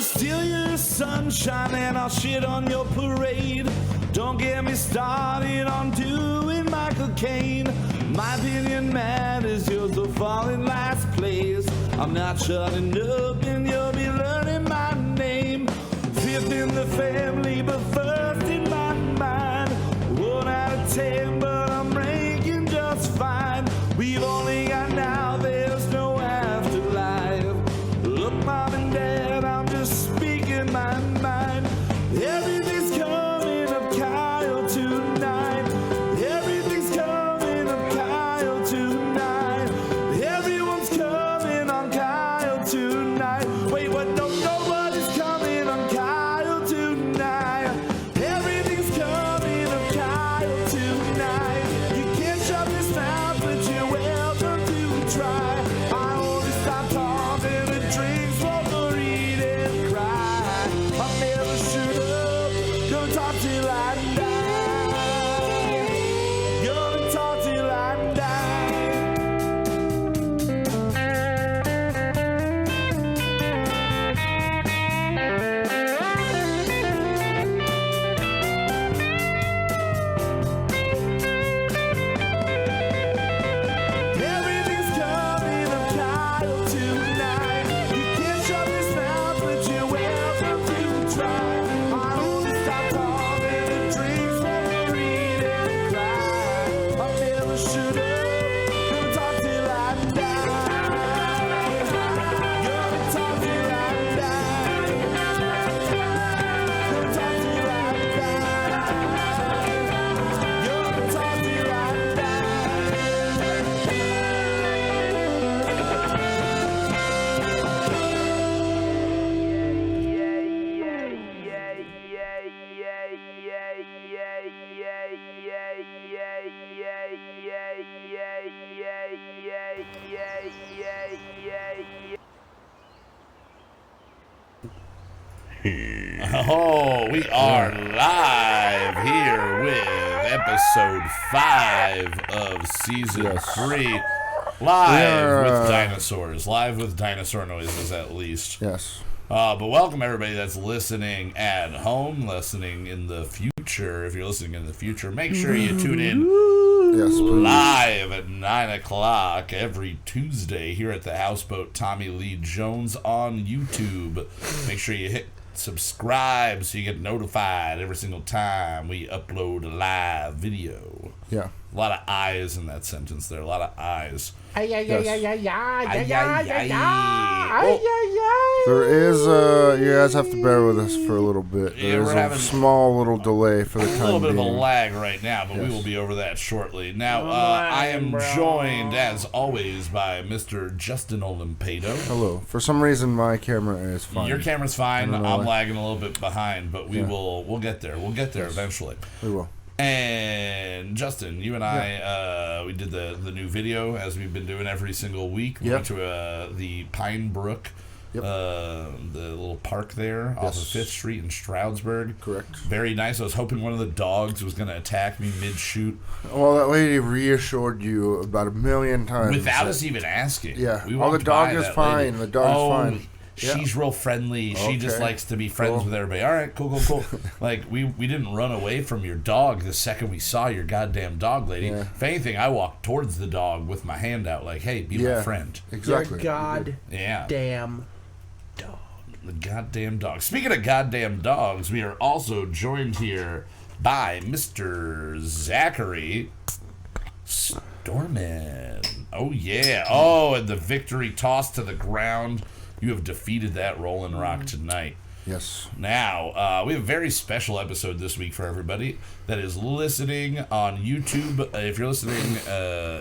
steal your sunshine and I'll shit on your parade. Don't get me started on doing Michael Caine. My opinion matters, yours will fall in last place. I'm not shutting up and you'll be learning my name. Fifth in the family, but first in my mind. 1 out of 10, but I'm ranking just fine. We've only got now, there's no afterlife. Look, Mom and Dad, I'm just speaking my mind. Everything's coming up Kyle tonight. Everything's coming up Kyle tonight. Everyone's coming on Kyle tonight. Wait, what? No, nobody's coming on Kyle tonight. Everything's coming up Kyle tonight. You can't shut this mouth, but you're welcome to try. I only stop talking to drinks, smoke, eat and cry. I never shoot up, gonna talk till I die. Gonna talk till I die. Everything's coming up Kyle tonight. You can't shut this mouth, but you're welcome to try. I only stop talking to drinks, smoke, eat and cry. I'll never shoot up, gonna talk till I die. Gonna talk till I die. Gonna talk till I die. Gonna talk till I die. Oh, we are live here with episode 5 of season 3. Live with dinosaurs. Live with dinosaur noises, at least. Yes. But welcome everybody that's listening at home, listening in the future. If you're listening in the future, make sure you tune in Yes, please. live at 9 o'clock every Tuesday here at the Houseboat Tommy Lee Jones on YouTube. Make sure you hit subscribe so you get notified every single time we upload a live video. Yeah. A lot of eyes in that sentence there. A lot of eyes. There is, you guys have to bear with us for a little bit. Yeah, There's we're a having small little delay for the a time little bit of a being. lag right now, but we will be over that shortly. Now, I am joined, as always, by Mr. Justin Olimpedo. Hello. For some reason, my camera is fine. Your camera's fine. I don't know I'm why. lagging a little bit behind, but we'll get there. We'll get there eventually. We will. And Justin, you and I, we did the new video as we've been doing every single week. We went to the Pine Brook, the little park there off of 5th Street in Stroudsburg. Correct. Very nice. I was hoping one of the dogs was going to attack me mid-shoot. Well, that lady reassured you about 1,000,000 times. Without us even asking. Yeah. We The walked dog by is that fine. lady. The dog is fine. She's real friendly. She just Okay. likes to be friends Cool. with everybody. All right, cool. Like, we didn't run away from your dog the second we saw your goddamn dog, lady. Yeah. If anything, I walked towards the dog with my hand out like, hey, be my friend. Exactly. Yeah. Damn dog. The goddamn dog. Speaking of goddamn dogs, we are also joined here by Mr. Zachary Storman. Oh, yeah. Oh, and the victory toss to the ground. You have defeated that Rolling Rock tonight. Yes. Now, we have a very special episode this week for everybody that is listening on YouTube. If you're listening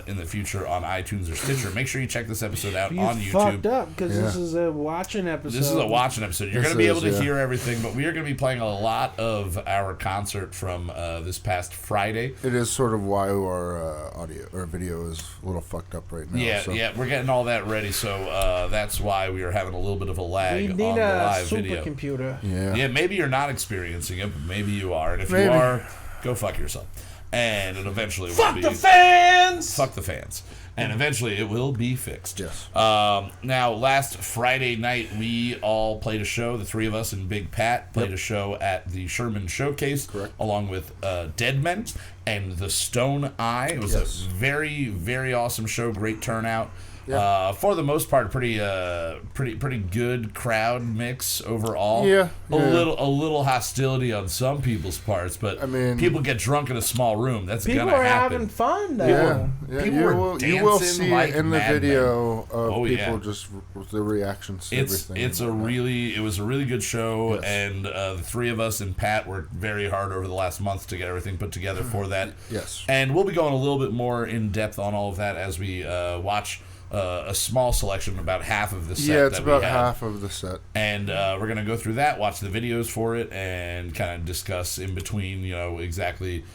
in the future on iTunes or Stitcher, make sure you check this episode out on YouTube. Fucked up because this is a watching episode. This is a watching episode. You're going to be able to hear everything, but we are going to be playing a lot of our concert from this past Friday. It is sort of why our audio or video is a little fucked up right now. Yeah, we're getting all that ready, so that's why we are having a little bit of a lag on the live video. Supercomputer. Yeah. Maybe you're not experiencing it, but maybe you are. And if Maybe. you are, go fuck yourself. And it eventually will Fuck be. the fans! fuck the fans. And eventually it will be fixed. Yes. Now, last Friday night, we all played a show. The three of us and Big Pat played a show at the Sherman Showcase, along with Dead Men and the Stone Eye. It was a very, very awesome show. Great turnout. Yeah. For the most part, pretty good crowd mix overall. Yeah, a little hostility on some people's parts, but I mean, people get drunk in a small room. That's people gonna are happen. having fun though. Yeah, People you will see like it in the madmen. video of people yeah. just the reactions to everything. It was a really good show, and the three of us and Pat worked very hard over the last month to get everything put together for that. Yes, and we'll be going a little bit more in depth on all of that as we watch. A small selection, about half of the set. Yeah, it's that about we had. half of the set. And we're going to go through that, watch the videos for it, and kind of discuss in between, exactly,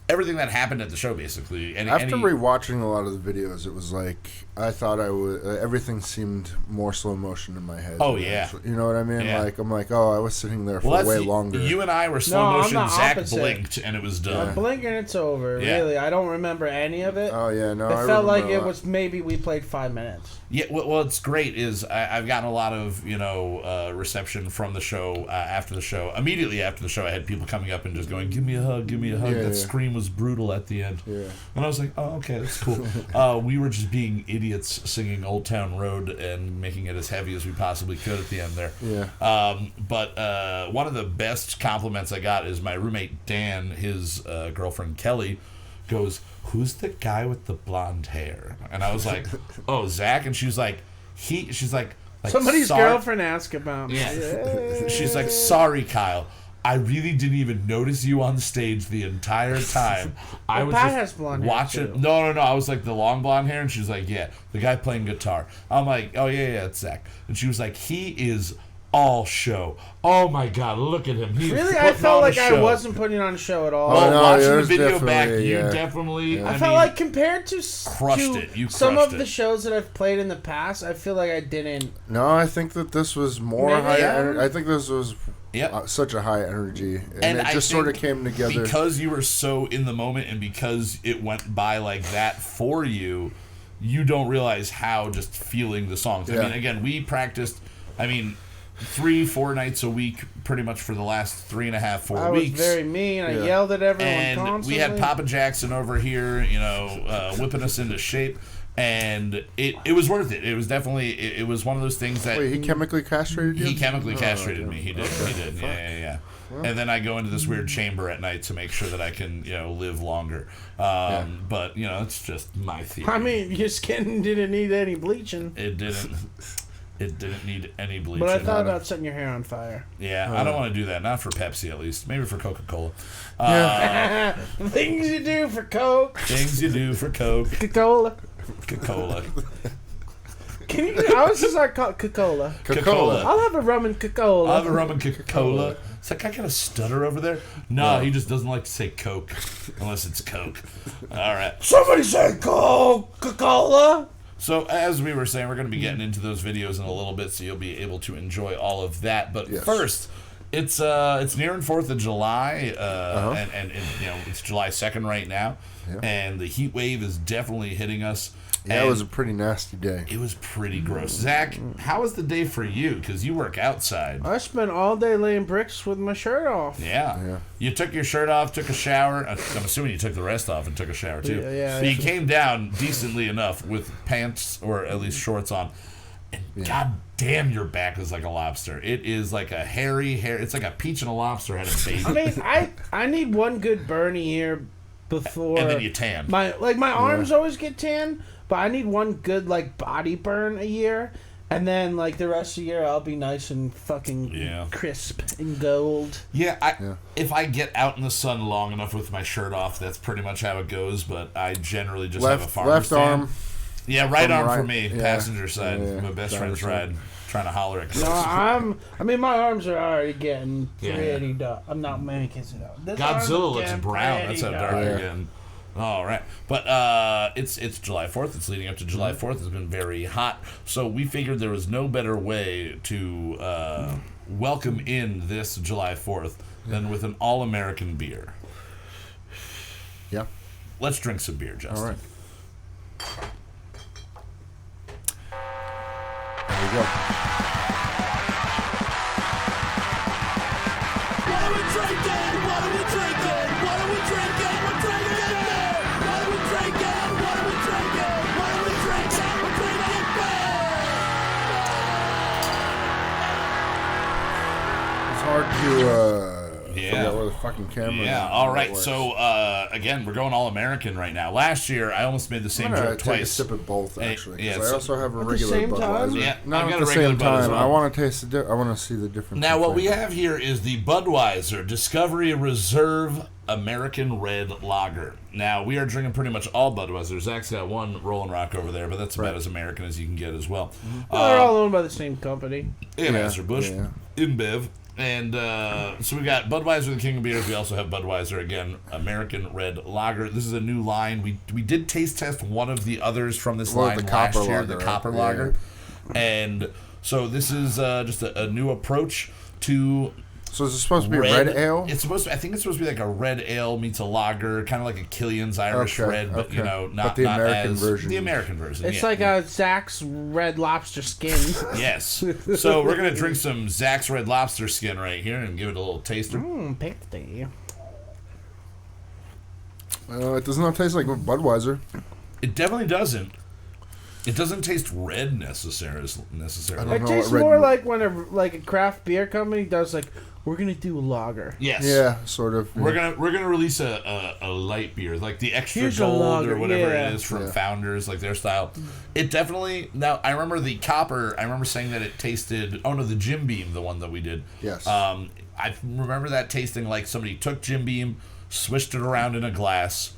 everything that happened at the show, basically. After rewatching a lot of the videos, it was like I thought I would. Everything seemed more slow motion in my head. Oh yeah, actually. You know what I mean? Yeah. Like I'm like, I was sitting there for way longer. You and I were slow No, motion. I'm the Zach opposite. blinked and it was done. I blink and it's over. Yeah. Really, I don't remember any of it. Oh yeah, no. It felt like it was maybe we played 5 minutes. Yeah, what's great is I've gotten a lot of reception from the show after the show. Immediately after the show, I had people coming up and just going, "Give me a hug, give me a hug." That scream was brutal at the end. Yeah. And I was like, "Oh, okay, that's cool." We were just being idiots singing "Old Town Road" and making it as heavy as we possibly could at the end there. Yeah. But one of the best compliments I got is my roommate Dan, his girlfriend Kelly, goes, "Who's the guy with the blonde hair?" And I was like, "Oh, Zach." And she's like, she's like Somebody's sorry. girlfriend asked about me. Yeah. She's like, "Sorry, Kyle. I really didn't even notice you on stage the entire time. I was Pat just has blonde watching." hair too. No. I was like, the long blonde hair, and she's like, "Yeah, the guy playing guitar." I'm like, "Oh yeah, it's Zach." And she was like, "He is all show. Oh my God, look at him. He's Really, I putting felt on a like I show." wasn't putting on a show at all. Well, no, watching the there's video back, definitely, you yeah. definitely. Yeah. I I felt mean, like compared to crushed it. You some crushed of the it. shows that I've played in the past, I feel like I didn't. No, I think that this was more Maybe, high. yeah. I think this was Yep. such a high energy, and it I just sort of think came together. because you were so in the moment, and because it went by like that for you. You don't realize how just feeling the songs. I Yeah. mean, again, we practiced. 3-4 nights a week, pretty much for the last 3.5, 4 I was weeks. very mean. I Yeah. yelled at everyone And constantly. we had Papa Jackson over here, whipping us into shape, and it was worth it. It was definitely it was one of those things that Wait, he chemically castrated you? he chemically castrated yeah. me. He did. Yeah. And then I go into this weird chamber at night to make sure that I can live longer. But it's just my theory. I mean, your skin didn't need any bleaching. It didn't. It didn't need any bleaching. But I thought about setting your hair on fire. Yeah, I don't want to do that. Not for Pepsi, at least. Maybe for Coca-Cola. Things you do for Coke. Things you do for Coke. Coca-Cola. Coca-Cola. Can you? I was just like Coca-Cola. Coca-Cola. I'll have a rum and Coca-Cola. I'll have a rum and Coca-Cola. Is that guy got a stutter over there? No, he just doesn't like to say Coke unless it's Coke. All right. Somebody say Coca-Cola. So as we were saying, we're going to be getting into those videos in a little bit, so you'll be able to enjoy all of that. But first, it's nearing 4th of July, and it's July 2nd right now, and the heat wave is definitely hitting us. Yeah, it was a pretty nasty day. It was pretty gross. Zach, how was the day for you? Because you work outside. I spent all day laying bricks with my shirt off. Yeah. You took your shirt off, took a shower. I'm assuming you took the rest off and took a shower too. Yeah. So you came down decently enough with pants or at least shorts on. And god damn, your back is like a lobster. It is like a hairy hair. It's like a peach and a lobster had a baby. I mean, I need one good burn a year before. And then you tan. My arms always get tan, but I need one good body burn a year. And then, the rest of the year, I'll be nice and fucking crisp and gold. Yeah, if I get out in the sun long enough with my shirt off, that's pretty much how it goes. But I generally just have a farmer's tan. arm. Yeah, right arm for me, yeah. passenger side. Yeah, my best friend's side. ride, trying to holler at girls. No, my arms are already getting pretty dark. I'm not making it out. Godzilla looks brown. That's how dark you're getting. All right, but it's July 4th. It's leading up to July 4th. It's been very hot, so we figured there was no better way to welcome in this July 4th than with an all-American beer. Yeah. let's drink some beer, Justin. All right. There we go. What are we drinking? What are we drinking? What are we drinking? We're drinking beer. What are we drinking? What are we drinking? What are we drinking? We're drinking beer. It's hard to forget where the fucking camera is. Yeah, all right. So, again, we're going all-American right now. Last year, I almost made the same joke twice. Take a sip of both, actually. Yeah, I also have a regular same time? Budweiser. Yeah, Not I've got at a the regular same Bud as time. well. I want to taste I want to see the difference. Now, what we have here is the Budweiser Discovery Reserve American Red Lager. Now, we are drinking pretty much all Budweiser. Zach's got one Rolling Rock over there, but that's about as American as you can get as well. They're all owned by the same company. Anheuser-Busch, InBev. And so we got Budweiser, the king of beers. We also have Budweiser, again, American Red Lager. This is a new line. We did taste test one of the others from this line last year, lager, the Copper right? Lager. And so this is just a new approach to... So is it supposed to be red ale? It's supposed to, I think it's supposed to be like a red ale meets a lager, kind of like a Killian's Irish Red, but you know, not the American as version. the American version. It's yeah. like a Zach's Red Lobster skin. Yes. So we're gonna drink some Zach's Red Lobster skin right here and give it a little taster. Tasty. It does not taste like Budweiser. It definitely doesn't. It doesn't taste red necessarily. It tastes more like when a craft beer company does like, we're gonna do a lager. Yes. Yeah, sort of. We're gonna release a light beer, like the extra Here's a gold lager, or whatever yeah. it is from Founders, like their style. It definitely. Now I remember the Copper. I remember saying that it tasted. Oh no, the Jim Beam, the one that we did. Yes. I remember that tasting like somebody took Jim Beam, swished it around in a glass,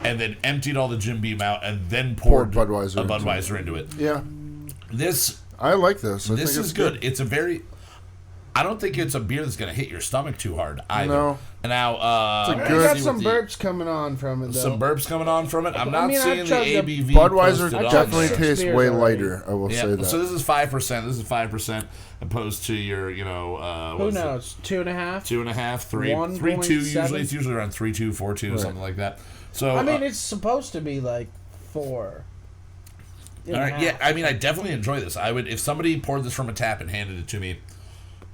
and then emptied all the Jim Beam out, and then poured Budweiser into it. Yeah. This. I like this. I This think is good. It's a very. I don't think it's a beer that's going to hit your stomach too hard either. No. And now, I got some burps coming on from it, though. Some burps coming on from it. I'm not seeing the ABV. Budweiser posted on definitely there. tastes way lighter. I will say that. So this is 5%. This is 5% opposed to your, who knows? 2.5. 2.5, 3, 3.2. Usually it's usually around 3.2, 4.2, something like that. So I mean, it's supposed to be like 4. All right. Yeah. I mean, I definitely enjoy this. I would, if somebody poured this from a tap and handed it to me,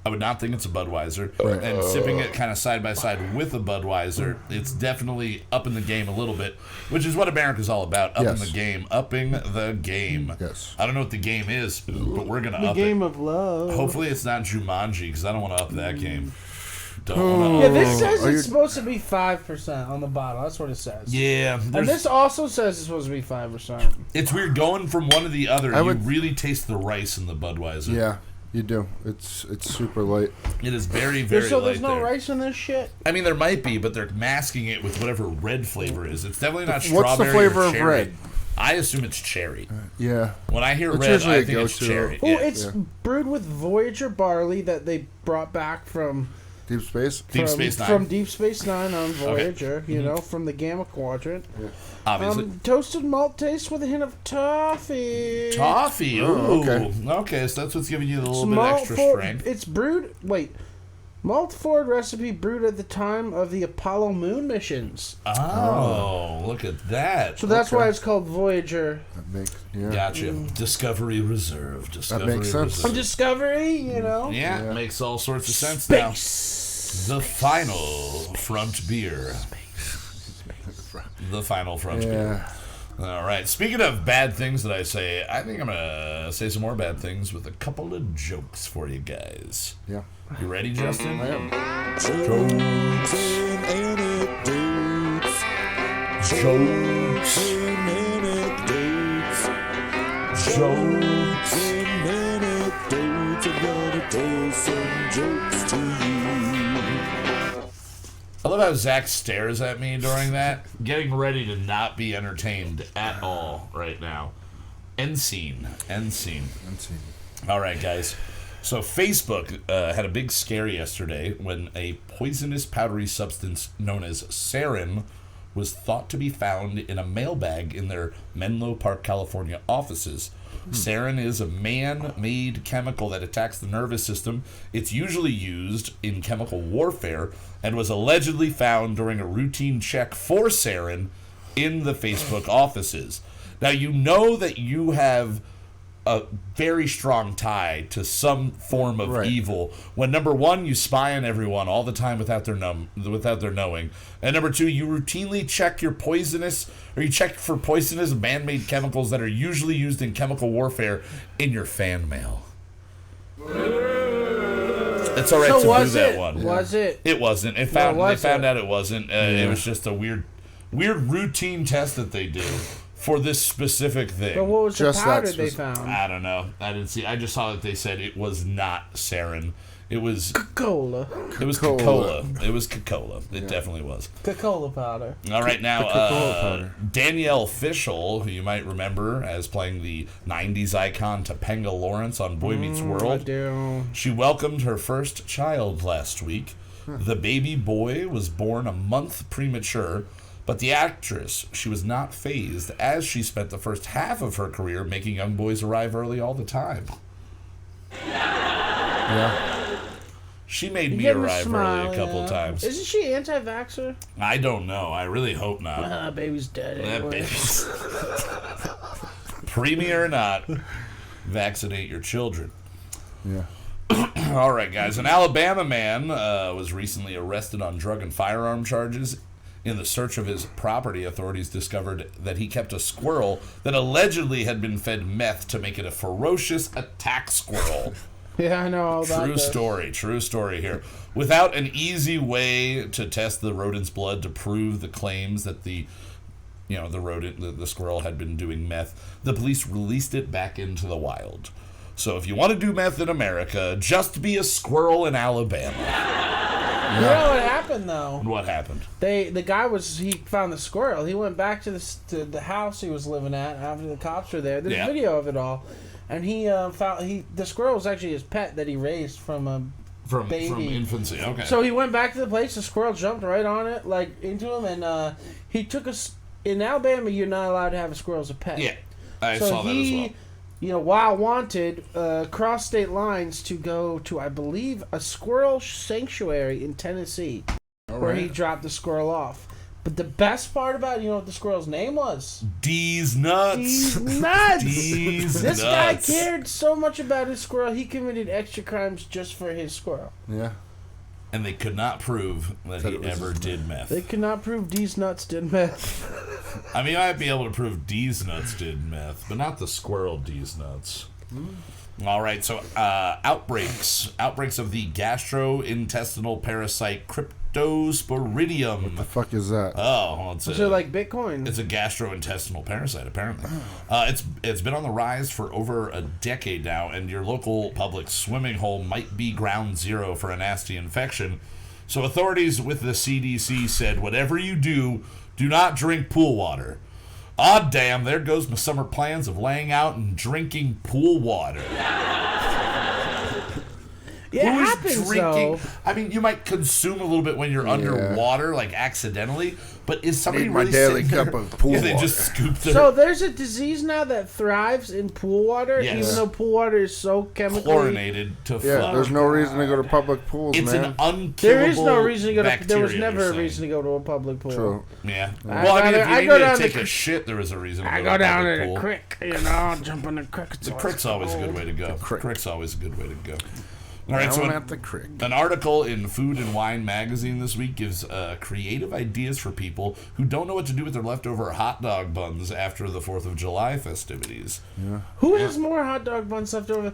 I would not think it's a Budweiser. Right. And sipping it kind of side by side with a Budweiser, it's definitely upping the game a little bit, which is what America's all about. Upping the game. Upping the game. Yes. I don't know what the game is, but we're going to up The game it. of love. Hopefully it's not Jumanji, because I don't want to up that game. Don't want Yeah, to. this says it's supposed to be 5% on the bottle. That's what it says. Yeah. And this also says it's supposed to be 5%. It's weird going from one to the other. I You would- really taste the rice in the Budweiser. Yeah, you do. It's super light. It is very, very So light there's no there. rice in this shit? I mean, there might be, but they're masking it with whatever red flavor is. It's definitely not What's strawberry the flavor or of cherry. red? I assume it's cherry. Yeah. When I hear It's red, usually I a think it's go-to. cherry. Oh, Yeah. it's brewed with Voyager barley that they brought back from Deep Space? Deep Space Nine. From Deep Space Nine on Voyager, you know, from the Gamma Quadrant. Obviously. Toasted malt taste with a hint of toffee. Toffee. Ooh. Oh, okay. Okay, so that's what's giving you a little It's bit malt extra for- strength. It's brewed. Wait. Malt forward recipe brewed at the time of the Apollo moon missions. Oh, look at that. So that's why it's called Voyager. That makes, yeah. Gotcha. Discovery Reserve. Discovery makes sense. Reserve. Discovery, you know. Yeah, Yeah. makes all sorts of sense Space. now. The final front beer. The final front beer. Yeah. All right. Speaking of bad things that I say, I think I'm going to say some more bad things with a couple of jokes for you guys. Yeah. You ready, Justin? I am. Jokes and anecdotes. Jokes. And anecdotes. Jokes. And anecdotes. I'm gonna tell some jokes to you. I love how Zach stares at me during that, getting ready to not be entertained at all right now. End scene. End scene. All right, guys. So Facebook had a big scare yesterday when a poisonous powdery substance known as sarin was thought to be found in a mailbag in their Menlo Park, California offices. Sarin is a man-made chemical that attacks the nervous system. It's usually used in chemical warfare and was allegedly found during a routine check for sarin in the Facebook offices. Now, you know that you have a very strong tie to some form of evil when, number one, you spy on everyone all the time without their knowing, and number two, you routinely check for poisonous man-made chemicals that are usually used in chemical warfare in your fan mail. It's all right to do that one. Was it? It wasn't. They found out it wasn't. It was just a weird routine test that they do for this specific thing. But what was the powder they found? I don't know. I didn't see. I just saw that they said it was not sarin. It was Coca-Cola. It was Coca-Cola. It was Coca-Cola. It definitely was. Coca-Cola powder. All right, now, Danielle Fishel, who you might remember as playing the 90s icon Topanga Lawrence on Boy Meets World. I do. She welcomed her first child last week. The baby boy was born a month premature, but the actress, she was not fazed, as she spent the first half of her career making young boys arrive early all the time. Yeah. She made me arrive early a couple times. Isn't she anti-vaxxer? I don't know. I really hope not. Baby's dead anyway. That baby's... Preemie or not, vaccinate your children. Yeah. All right, guys. An Alabama man was recently arrested on drug and firearm charges. In the search of his property, authorities discovered that he kept a squirrel that allegedly had been fed meth to make it a ferocious attack squirrel. Yeah, I know all about that. True story here. Without an easy way to test the rodent's blood to prove the claims that the squirrel had been doing meth, the police released it back into the wild. So if you want to do meth in America, just be a squirrel in Alabama. You know what happened though? What happened? The guy he found the squirrel. He went back to the house he was living at after the cops were there. There's a video of it all, and he found the squirrel was actually his pet that he raised from a baby. From infancy. Okay. So he went back to the place. The squirrel jumped right on it, like into him, and he took in Alabama, you're not allowed to have a squirrel as a pet. Yeah, I saw that as well. While wanted, crossed state lines to go to, I believe, a squirrel sanctuary in Tennessee, where he dropped the squirrel off. But the best part about it, you know what the squirrel's name was? D's Nuts. This guy cared so much about his squirrel, he committed extra crimes just for his squirrel. Yeah. And they could not prove that he ever did meth. They could not prove D's Nuts did meth. I mean, I'd be able to prove D's Nuts did meth, but not the squirrel D's Nuts. All right, so outbreaks of the gastrointestinal parasite Cryptosporidium. What the fuck is that? Oh, well, Is it like Bitcoin? It's a gastrointestinal parasite, apparently. It's been on the rise for over a decade now, and your local public swimming hole might be ground zero for a nasty infection. So authorities with the CDC said, whatever you do, do not drink pool water. Aw, damn, there goes my summer plans of laying out and drinking pool water. Yeah, it happens, though. I mean, you might consume a little bit when you're underwater, like accidentally, but is somebody Need really my daily sitting cup of pool they water. just scoop their... So there's a disease now that thrives in pool water, Yes. even though pool water is so chemically chlorinated to Yeah, fuck. there's no reason to go to public pools, It's man. an unkillable There is no reason to go to. There bacteria, was never they're a saying. reason to go to a public pool. True. Yeah. I Well, I mean, if I you go needed down to the take a shit, there was a reason to I go go to a down public to the pool. creek, I'll jump in the creek. The creek's always a good way to go. Creek's always a good way to go. All right, so at the creek. an article in Food and Wine magazine this week gives creative ideas for people who don't know what to do with their leftover hot dog buns after the 4th of July festivities. Yeah. Who has more hot dog buns left over?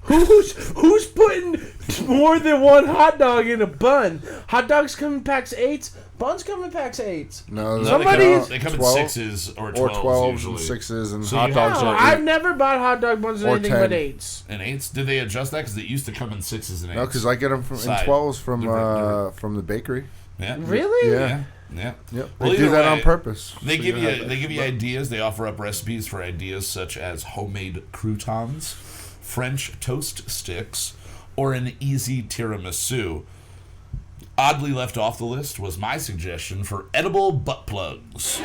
Who's putting more than one hot dog in a bun? Hot dogs come in packs of 8s. Buns come in packs of 8s. No, They come in 12 6s or 12s, or 12s usually. and 6s, and So hot you dogs No, are I've 8. never bought hot dog buns in Or anything 10. but 8s. And 8s? Did they adjust that? Because it used to come in 6s and 8s. No, because I get them in 12s from the bakery. Yeah. Really? Yeah. Yeah. Yep. Well, They do either that way, on purpose. They So give have you ideas. They offer up recipes for ideas such as homemade croutons, French toast sticks, or an easy tiramisu. Oddly left off the list was my suggestion for edible butt plugs.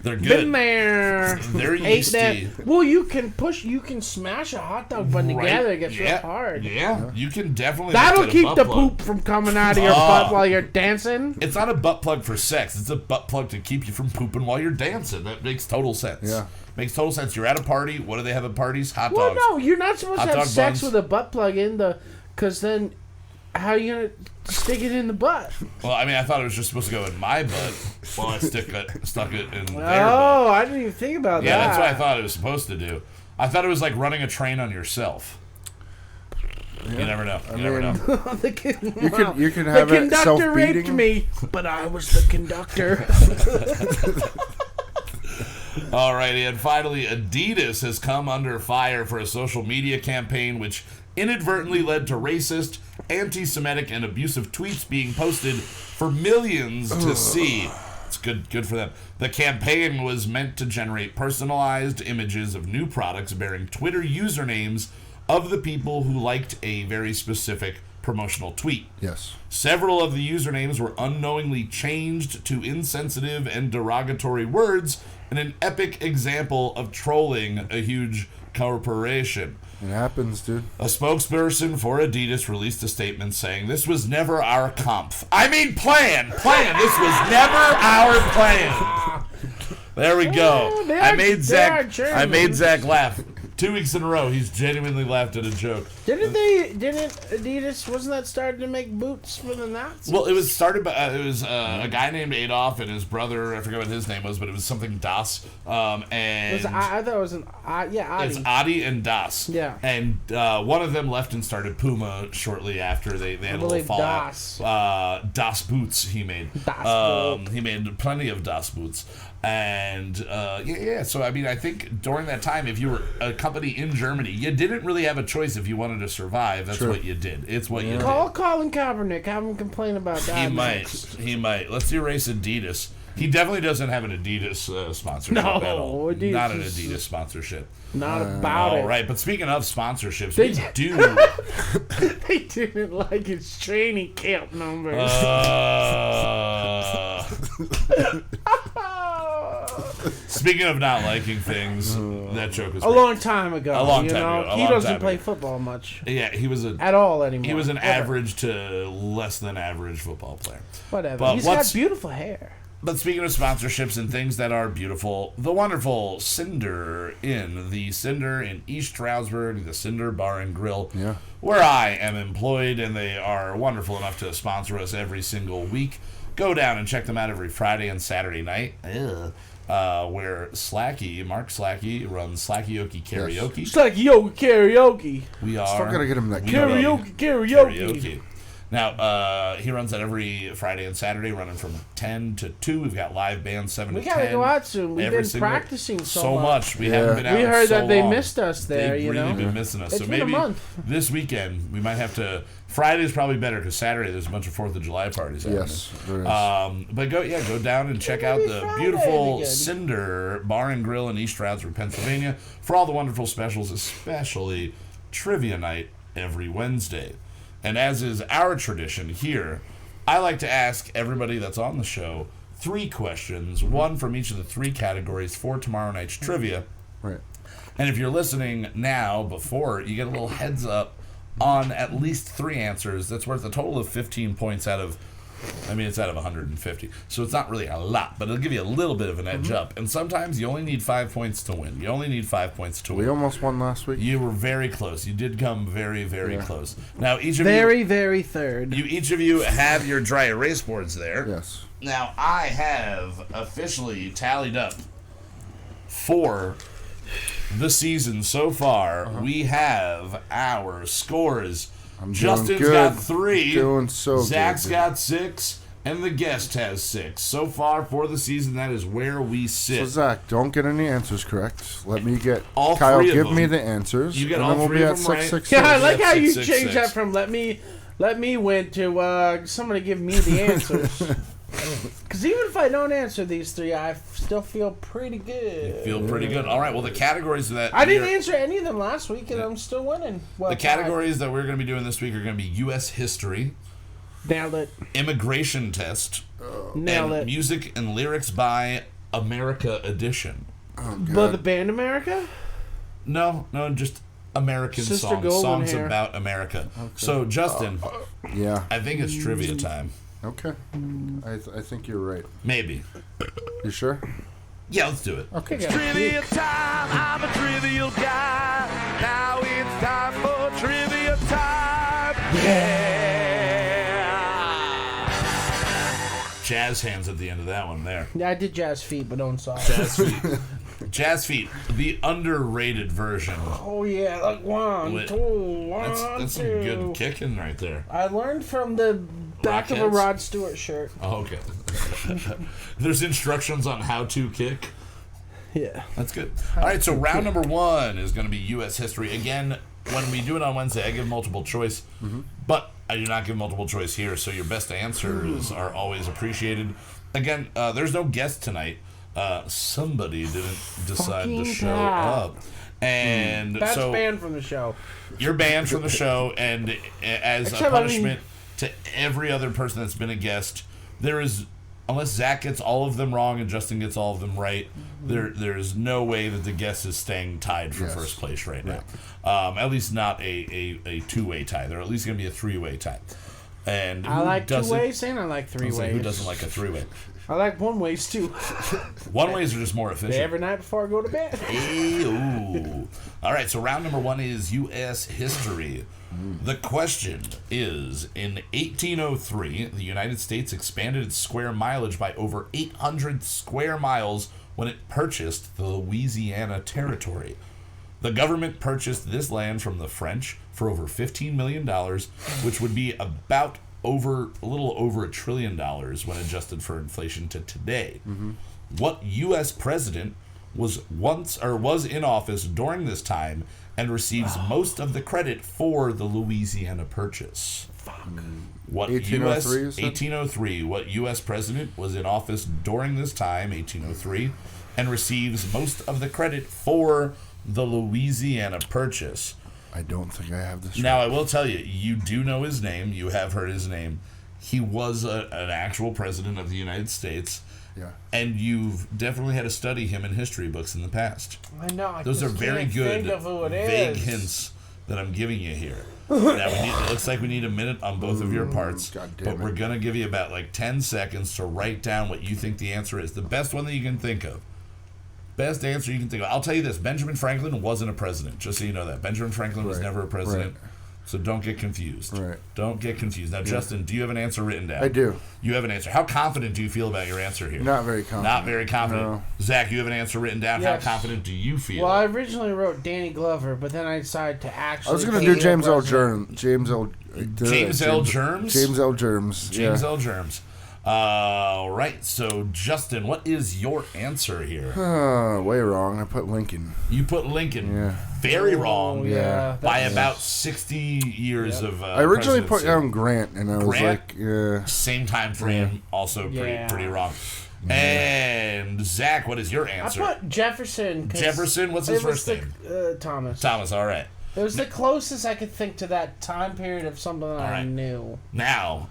They're good. Been there. They're Ate that. yeasty. Well, you can smash a hot dog bun together. It gets real hard. Yeah, you can definitely. That'll make that keep a the butt plug. poop from coming out of your butt while you're dancing. It's not a butt plug for sex. It's a butt plug to keep you from pooping while you're dancing. That makes total sense. Yeah. Makes total sense. You're at a party. What do they have at parties? Hot dogs. Well, no, you're not supposed Hot to have dog sex buns. with a butt plug in the, because then, how are you gonna stick it in the butt? Well, I mean, I thought it was just supposed to go in my butt while I stuck it in their butt. Oh, I didn't even think about Yeah, that. that's what I thought it was supposed to do. I thought it was like running a train on yourself. Yeah. You never know. You never know. You can have the it conductor raped self-beating. me, but I was the conductor. Alrighty, and finally, Adidas has come under fire for a social media campaign which inadvertently led to racist, anti-Semitic, and abusive tweets being posted for millions to see. It's good for them. The campaign was meant to generate personalized images of new products bearing Twitter usernames of the people who liked a very specific promotional tweet. Yes. Several of the usernames were unknowingly changed to insensitive and derogatory words in an epic example of trolling a huge corporation. It happens, dude. A spokesperson for Adidas released a statement saying, "This was never our plan. This was never our plan." There we go. I made Zach laugh. 2 weeks in a row, he's genuinely laughed at a joke. Didn't Adidas, wasn't that started to make boots for the Nazis? Well, it was started by, a guy named Adolf and his brother, I forget what his name was, but it was something Das. And I thought it was Adi. it's Adi and Das. Yeah. And one of them left and started Puma shortly after they had a little fallout. Das Boots he made. He made plenty of Das Boots. And so I mean, I think during that time, if you were a company in Germany, you didn't really have a choice if you wanted to survive. That's what you did. It's what you did. Call Colin Kaepernick. Have him complain about that. He might. Let's erase Adidas. He definitely doesn't have an Adidas sponsorship at all. Adidas Not an Adidas sponsorship. Not about it. All right, but speaking of sponsorships, They we do. They didn't like his training camp numbers. Speaking of not liking things, that joke was a long time ago. He doesn't time play ago. football much. Yeah, he was at all anymore. He was an average to less than average football player. Whatever. But He's got beautiful hair. But speaking of sponsorships and things that are beautiful, the wonderful Cinder Inn, the Cinder in East Stroudsburg, the Cinder Bar and Grill, where I am employed, and they are wonderful enough to sponsor us every single week. Go down and check them out every Friday and Saturday night. Where Mark Slacky runs Slackyoki Karaoke. It's like karaoke. We are. Still gotta get him that Karaoke. Now, he runs that every Friday and Saturday, running from 10 to 2. We've got live bands 7 to 10. We gotta go out soon. We've been practicing so much. We haven't been out We heard so that they long. missed us there, They've really been missing us. It's so been maybe a month. this weekend we might have to. Friday's probably better because Saturday there's a bunch of 4th of July parties happening. Yes, there is. But go down and check out the beautiful Cinder Bar and Grill in East Stroudsburg, Pennsylvania, for all the wonderful specials, especially trivia night every Wednesday. And as is our tradition here, I like to ask everybody that's on the show 3 questions, one from each of the 3 categories for tomorrow night's trivia. Right. And if you're listening now, before, you get a little heads up on at least 3 answers. That's worth a total of 15 points out of 150. So it's not really a lot, but it'll give you a little bit of an edge up. And sometimes you only need 5 points to win. We almost won last week. You were very close. You did come very, very close. Now, each of very third. each of you have your dry erase boards there. Yes. Now, I have officially tallied up for the season so far. We have our scores. Justin's got 3. Doing so Zach's good. got 6. And the guest has 6. So far for the season, that is where we sit. So, Zach, don't get any answers correct. Let me get... All Kyle, 3 of give them. me the answers. You get and all then 3 we'll be of at them right? 666. Yeah, I like how you 666. changed that from let me win to somebody give me the answers. Because even if I don't answer these 3, I still feel pretty good. You feel pretty good. All right, well, the categories that... I didn't answer any of them last week, and I'm still winning. Well, the categories that we're going to be doing this week are going to be U.S. history, Nailed it. immigration test, Nailed and it. music and lyrics by America edition. Oh, But God. the band America? No, just American Sister songs. Golden Songs Hair. about America. So, Justin, Yeah. I think it's trivia time. Okay. I think you're right. Maybe. You sure? Yeah, let's do it. Okay. Trivia time, I'm a trivial guy. Now it's time for trivia time. Yeah. Jazz hands at the end of that one there. Yeah, I did Jazz Feet, but don't saw it. Jazz Feet. Jazz Feet, the underrated version. Oh, yeah, like one, Wait, two, one, That's some two. good kicking right there. I learned from the back of a Rockheads? Rod Stewart shirt. Oh, okay. There's instructions on how to kick. Yeah. That's good. All right, so round number 1 is going to be U.S. history. Again, when we do it on Wednesday, I give multiple choice, but I do not give multiple choice here, so your best answers are always appreciated. Again, there's no guest tonight. Somebody didn't decide to Fucking show Pat. up. And That's so banned from the show. you're banned from the show, and as Except, a I mean- punishment to every other person that's been a guest, there is, unless Zach gets all of them wrong and Justin gets all of them right, there's no way that the guest is staying tied for Yes. first place right now. At least not a two-way tie. They're at least going to be a three-way tie. And I who like 2 doesn't- ways and I like 3 I'll say, ways. who doesn't like a three-way? I like 1 ways too. One-ways are just more efficient. Every night before I go to bed. Ooh. All right, so round number 1 is U.S. history. The question is, in 1803, the United States expanded its square mileage by over 800 square miles when it purchased the Louisiana Territory. The government purchased this land from the French for over $15 million, which would be about a little over $1 trillion when adjusted for inflation to today. What U.S. president was in office during this time and receives most of the credit for the Louisiana Purchase? What 1803, you said? 1803. What U.S. president was in office during this time, 1803, and receives most of the credit for the Louisiana Purchase? I don't think I have this. Now, I will tell you, you do know his name. You have heard his name. He was an actual president of the United States. Yeah. And you've definitely had to study him in history books in the past. I know. I Those are just very can't good, think of who it vague is. hints that I'm giving you here. Now, it looks like we need a minute on both of your parts, God damn but it. we're going to give you about 10 seconds to write down what you think the answer is. The best one that you can think of. Best answer you can think of. I'll tell you this. Benjamin Franklin wasn't a president, just so you know that. Benjamin Franklin was Right, never a president. right. So don't get confused. Right. Don't get confused. Now, Justin, do you have an answer written down? I do. You have an answer. How confident do you feel about your answer here? Not very confident. Not very confident. No. Zach, you have an answer written down. Yes. How confident do you feel? Well, I originally wrote Danny Glover, but then I decided to actually. I was gonna take do it James L. president. James L. James L. Germs? James L. Germs. James yeah. L. Germs. All right. So, Justin, what is your answer here? Way wrong. I put Lincoln. You put Lincoln. Yeah. Very Oh, wrong. Yeah. By that's- about 60 years of I originally put presidency. down Grant, and I was Grant? like, yeah. Same time frame, also Yeah. pretty wrong. And Zach, what is your I answer? put Jefferson. 'cause Jefferson? What's his it was first name? Thomas. Thomas, all right. It was the closest I could think to that time period of something that I right. knew. Now,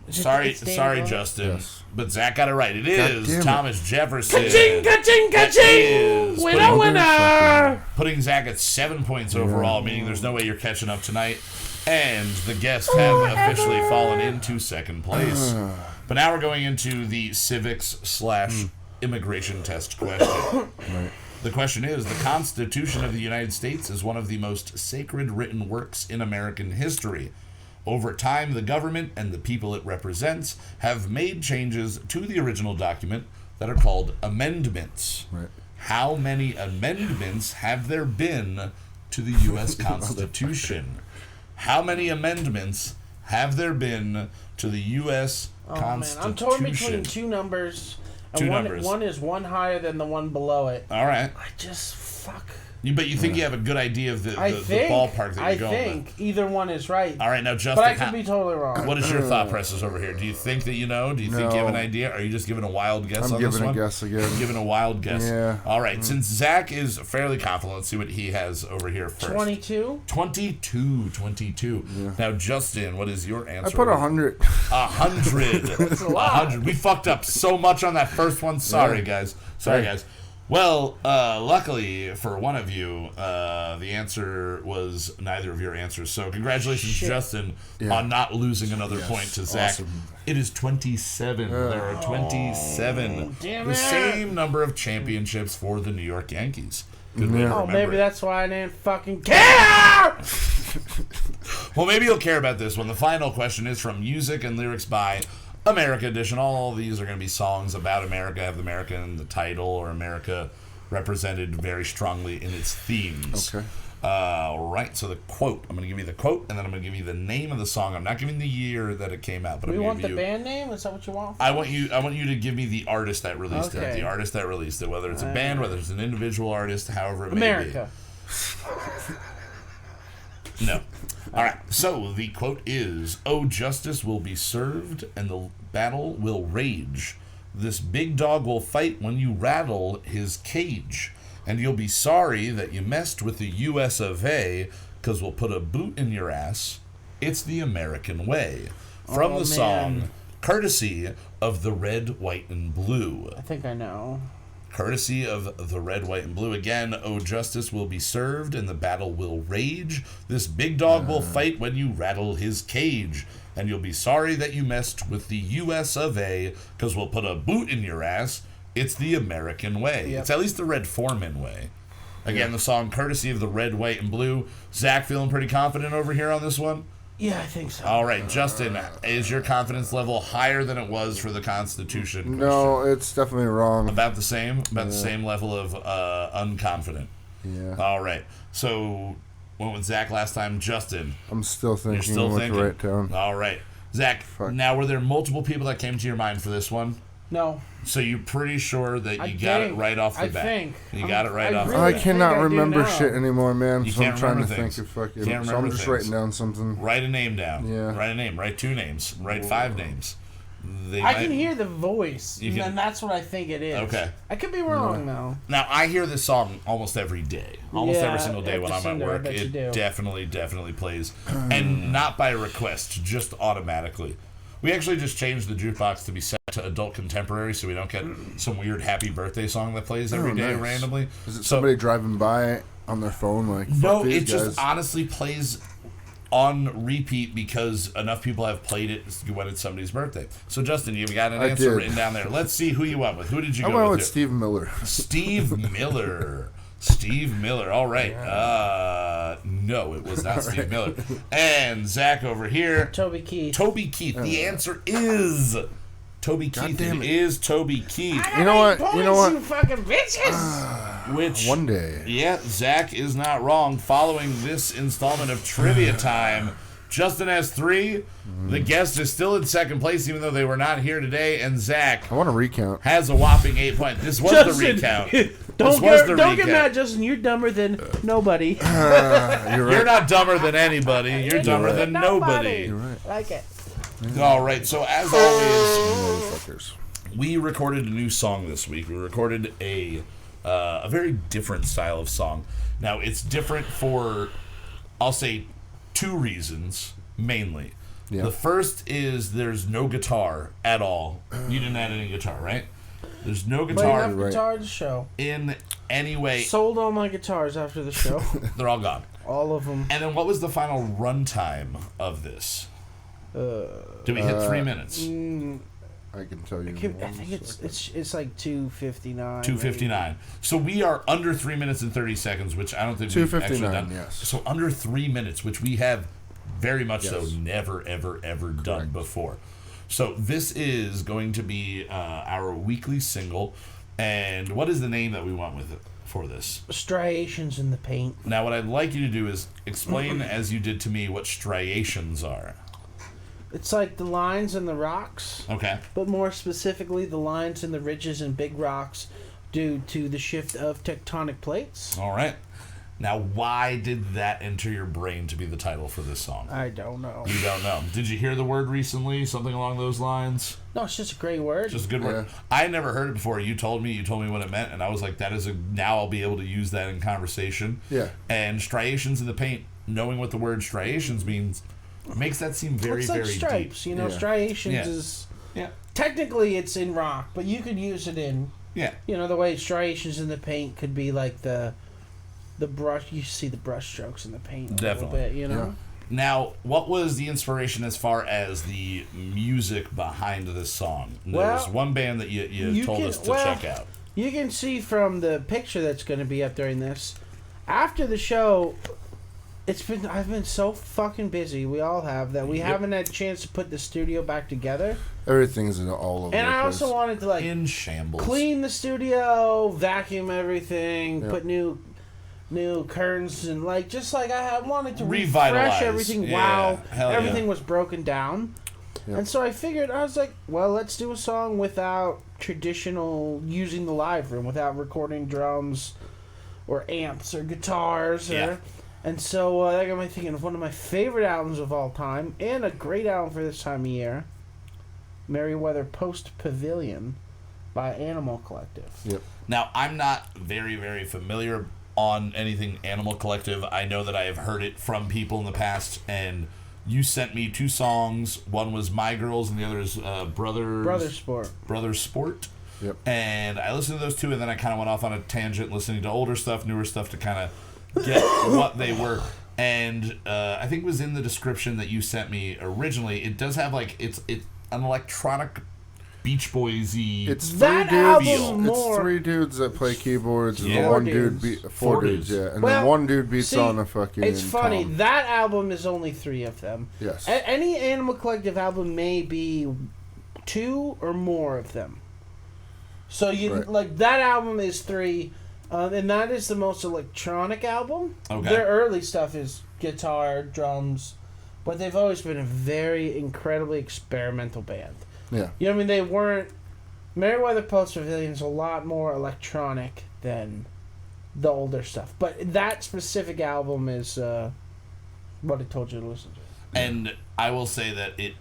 Is it- sorry, it's Danny sorry, Glover? Justin, Yes. but Zach got it right. It God is damn it. Thomas Jefferson. Ka-ching, ka-ching, That ka-ching! is Winner, putting- winner! Putting Zach at 7 points overall, meaning there's no way you're catching up tonight. And the guests have officially fallen into second place. But now we're going into the civics/immigration test question. The question is, the Constitution of the United States is one of the most sacred written works in American history. Over time, the government and the people it represents have made changes to the original document that are called amendments. Right. How many amendments have there been to the U.S. Constitution? How many amendments have there been to the U.S. Oh, man. Constitution? I'm torn between two numbers. And Two one, numbers. one is one higher than the one below it. All right. I just, fuck. But you think you have a good idea of the ballpark that you're going with? I think either one is right. All right, now Justin, but I could be totally wrong. What is your thought process over here? Do you think that you know? Do you think you have an idea? Are you just giving a wild guess on this one? I'm giving a guess again. Giving a wild guess. Yeah. All right, since Zach is fairly confident, let's see what he has over here first. 22? 22. Yeah. Now, Justin, what is your answer? I put 100. 100. That's a lot. 100. We fucked up so much on that first one. Sorry, guys. Well, luckily for one of you, the answer was neither of your answers. So congratulations, Justin, on not losing another point to Zach. Awesome. It is 27. There are 27. The same number of championships for the New York Yankees. Good way to remember maybe that's why I didn't fucking care! Well, maybe you'll care about this one. The final question is from Music and Lyrics by America Edition. All of these are going to be songs about America, have America in the title, or America represented very strongly in its themes. Okay. Right, so the quote. I'm going to give you the quote, and then I'm going to give you the name of the song. I'm not giving the year that it came out, but you want the band name? Is that what you want? I want you to give me the artist that released it. The artist that released it, whether it's a band, whether it's an individual artist, however it may be. No. All right, so the quote is, "Oh, justice will be served, and the battle will rage. This big dog will fight when you rattle his cage. And you'll be sorry that you messed with the US of A, because we'll put a boot in your ass. It's the American way." From the song, courtesy of the Red, White, and Blue. I think I know. Courtesy of the Red, White, and Blue. Again, "Oh, justice will be served, and the battle will rage. This big dog will fight when you rattle his cage. And you'll be sorry that you messed with the US of A, because we'll put a boot in your ass. It's the American way." Yep. It's at least the Red Foreman way. Again, the song courtesy of the Red, White, and Blue. Zach, feeling pretty confident over here on this one? Yeah, I think so. All right, Justin, is your confidence level higher than it was for the Constitution question? No, it's definitely wrong. About the same? About the same level of unconfident? Yeah. All right. So, went with Zach last time. Justin. I'm still thinking. You're still thinking? The right tone. All right. Zach, now were there multiple people that came to your mind for this one? No. So you're pretty sure that you got it right off the bat? I think. You got it right off the bat. I cannot remember shit anymore, man. You so can't I'm trying to remember things. think of fucking. Can't So I'm remember just things. writing down something. Write a name down. Yeah. Write a name. Write 2 names. Write 5 names. I can hear the voice, and that's what I think it is. Okay. I could be wrong, though. Now, I hear this song almost every day. Almost every single day when I'm at work. I It definitely plays. And not by request, just automatically. We actually just changed the jukebox to be set to adult contemporary so we don't get some weird happy birthday song that plays every day randomly. Is it somebody driving by on their phone like, fuck no, these it just guys? honestly plays on repeat because enough people have played it when it's somebody's birthday. So, Justin, you've got an answer written down there. Let's see who you went with. Who did you go with? I went with Steve Miller. Steve Miller. Steve Miller. All right. No, it was not Steve Miller. And Zach over here. Toby Keith. Toby Keith. The answer is Toby Keith. It is Toby Keith. You know what? You know what? You fucking bitches. Which one day. Yeah, Zach is not wrong. Following this installment of Trivia Time, Justin has 3. The guest is still in second place, even though they were not here today. And Zach, I want to recount. Has a whopping 8 points. This was the recount. Don't get mad, Justin. You're dumber than nobody. You're right. You're not dumber than anybody. You're dumber than nobody. You're right. Like it. All right. So as always, we recorded a new song this week. We recorded a very different style of song. Now it's different for, I'll say, 2 reasons mainly. Yeah. The first is there's no guitar at all. You didn't add any guitar, right? There's no guitar. But enough guitar to show. In any way. Sold all my guitars after the show. They're all gone. All of them. And then what was the final runtime of this? Did we hit 3 minutes? I can tell you. I think it's like 2:59. 2:59. So we are under 3 minutes and 30 seconds, which I don't think we've actually done. Yes. So under 3 minutes, which we have very much so never, ever done before. So this is going to be our weekly single. And what is the name that we went with it for this? Striations in the paint. Now what I'd like you to do is explain, as you did to me, what striations are. It's like the lines in the rocks. Okay. But more specifically, the lines in the ridges and big rocks due to the shift of tectonic plates. All right. Now, why did that enter your brain to be the title for this song? I don't know. You don't know. Did you hear the word recently? Something along those lines? No, it's just a great word. Just a good word. I never heard it before. You told me what it meant, and I was like, now I'll be able to use that in conversation. Yeah. And striations in the paint, knowing what the word striations means, makes that seem very, it's like very stripes, deep. Striations is... Yeah. Technically, it's in rock, but you could use it in... Yeah. The way striations in the paint could be like the brush. You see the brush strokes in the paint Definitely. little bit, Yeah. Now, what was the inspiration as far as the music behind this song? There was one band that you told us to check out. You can see from the picture that's going to be up during this. After the show, I've been so fucking busy. We all have that. We haven't had a chance to put the studio back together. Everything's all over. And the I place. also wanted to in shambles. clean the studio, vacuum everything, put new curtains, and I wanted to refresh everything. Yeah. Everything was broken down. Yeah. And so I figured, I was like, well, let's do a song without using the live room, without recording drums or amps or guitars. And so that got me thinking of one of my favorite albums of all time, and a great album for this time of year, Merriweather Post Pavilion by Animal Collective. Yep. Now, I'm not very, very familiar on anything Animal Collective. I know that I have heard it from people in the past, and you sent me 2 songs. One was My Girls, and the other is Brothers Sport. Yep. And I listened to those 2, and then I kind of went off on a tangent, listening to older stuff, newer stuff, to kind of get what they were. And I think it was in the description that you sent me originally. It does have it's an electronic Beach Boys-y. It's that three album dudes. more. It's 3 dudes that play keyboards, and Yeah. the one Dudes. dude 4 dudes. yeah, and Well, then one dude beats see, on a fucking. It's funny. tom. That album is only 3 of them. Yes. Any Animal Collective album may be 2 or more of them. So that album is 3, and that is the most electronic album. Okay. Their early stuff is guitar, drums, but they've always been a very incredibly experimental band. Yeah. You know what I mean? They weren't... Merriweather Post Pavilion is a lot more electronic than the older stuff. But that specific album is what I told you to listen to. And I will say that it,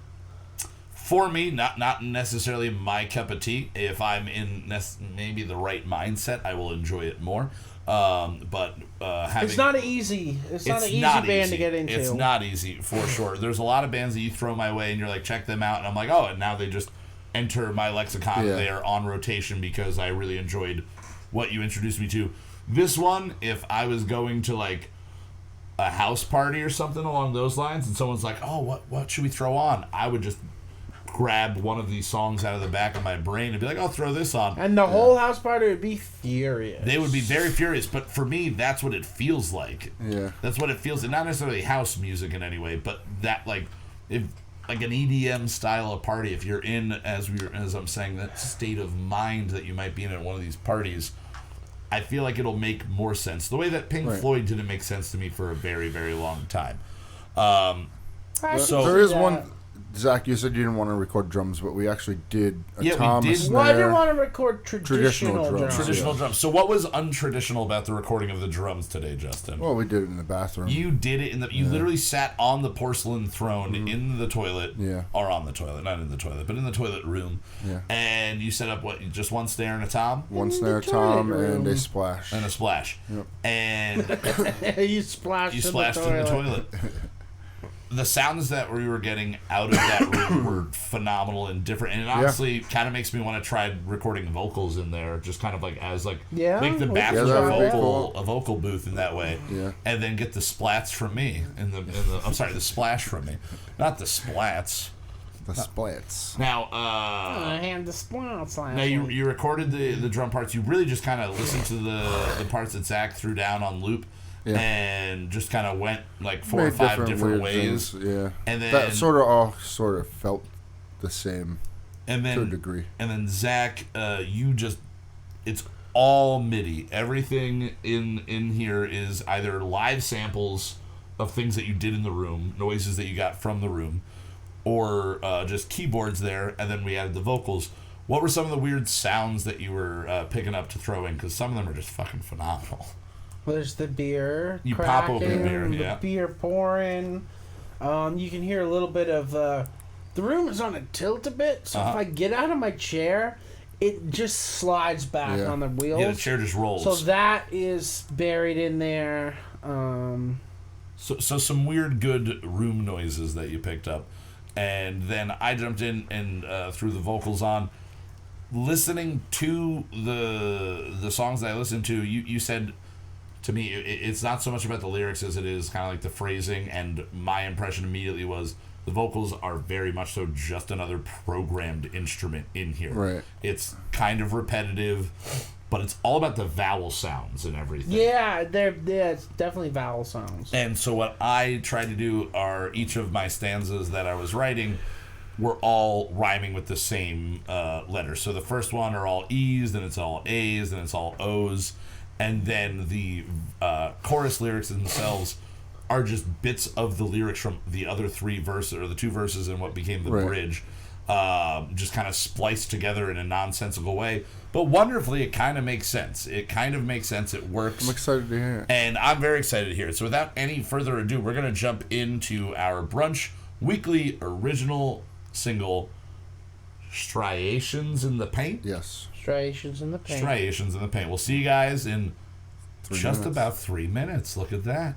for me, not necessarily my cup of tea. If I'm in maybe the right mindset, I will enjoy it more. But having... It's not an easy band to get into. It's not easy, for sure. There's a lot of bands that you throw my way, and you're like, check them out. And I'm like, oh, and now they just enter my lexicon. Yeah. They are on rotation because I really enjoyed what you introduced me to. This one, if I was going to, a house party or something along those lines, and someone's like, oh, what should we throw on? I would just grab one of these songs out of the back of my brain and be like, I'll throw this on. And the whole house party would be furious. They would be very furious, but for me, that's what it feels like. Yeah. That's what it feels like. Not necessarily house music in any way, but that, if an EDM style of party, if you're in, as I'm saying, that state of mind that you might be in at one of these parties, I feel like it'll make more sense. The way that Pink Floyd didn't make sense to me for a very, very long time. So there is one. Zach, you said you didn't want to record drums, but we actually did a tom, we a did. snare. Well, I didn't want to record traditional drums. Traditional drums. So what was untraditional about the recording of the drums today, Justin? Well, we did it in the bathroom. You did it you literally sat on the porcelain throne in the toilet. Yeah. Or on the toilet, not in the toilet, but in the toilet room. Yeah. And you set up just one snare and a tom? One snare, tom, and a splash. And a splash. Yep. And you splashed in the toilet. The sounds that we were getting out of that room were phenomenal and different, and it honestly kind of makes me want to try recording vocals in there, just kind of make the bathroom a vocal booth in that way, and then get the splats from me the splash from me, not the splats. The splats. Now, I had the splats. Now you recorded the drum parts. You really just kind of listened to the parts that Zach threw down on loop. Yeah. And just kind of went 4 or 5 different ways. Things, yeah. And then that all felt the same to a degree. And then Zach, it's all MIDI. Everything in here is either live samples of things that you did in the room, noises that you got from the room, or just keyboards there, and then we added the vocals. What were some of the weird sounds that you were picking up to throw in? Because some of them are just fucking phenomenal. There's the beer. You pop open the cracking, beer, yeah. The beer pouring. You can hear a little bit of. The room is on a tilt a bit, so if I get out of my chair, it just slides back on the wheels. Yeah, the chair just rolls. So that is buried in there. So some weird good room noises that you picked up. And then I jumped in and threw the vocals on. Listening to the songs that I listened to, you said to me it's not so much about the lyrics as it is kind of like the phrasing, and my impression immediately was the vocals are very much so just another programmed instrument in here. Right. It's kind of repetitive, but it's all about the vowel sounds and everything. Yeah, it's definitely vowel sounds. And so what I tried to do are each of my stanzas that I was writing were all rhyming with the same letter. So the first one are all E's, then it's all A's, then it's all O's, and then the chorus lyrics themselves are just bits of the lyrics from the other three verses, or the two verses and what became the bridge, just kind of spliced together in a nonsensical way. But wonderfully, it kind of makes sense. It works. I'm excited to hear it. And I'm very excited to hear it. So without any further ado, we're going to jump into our Brunch Weekly original single, Striations in the Paint. Yes. Striations in the paint. Striations in the Paint. We'll see you guys in just about 3 minutes. Look at that.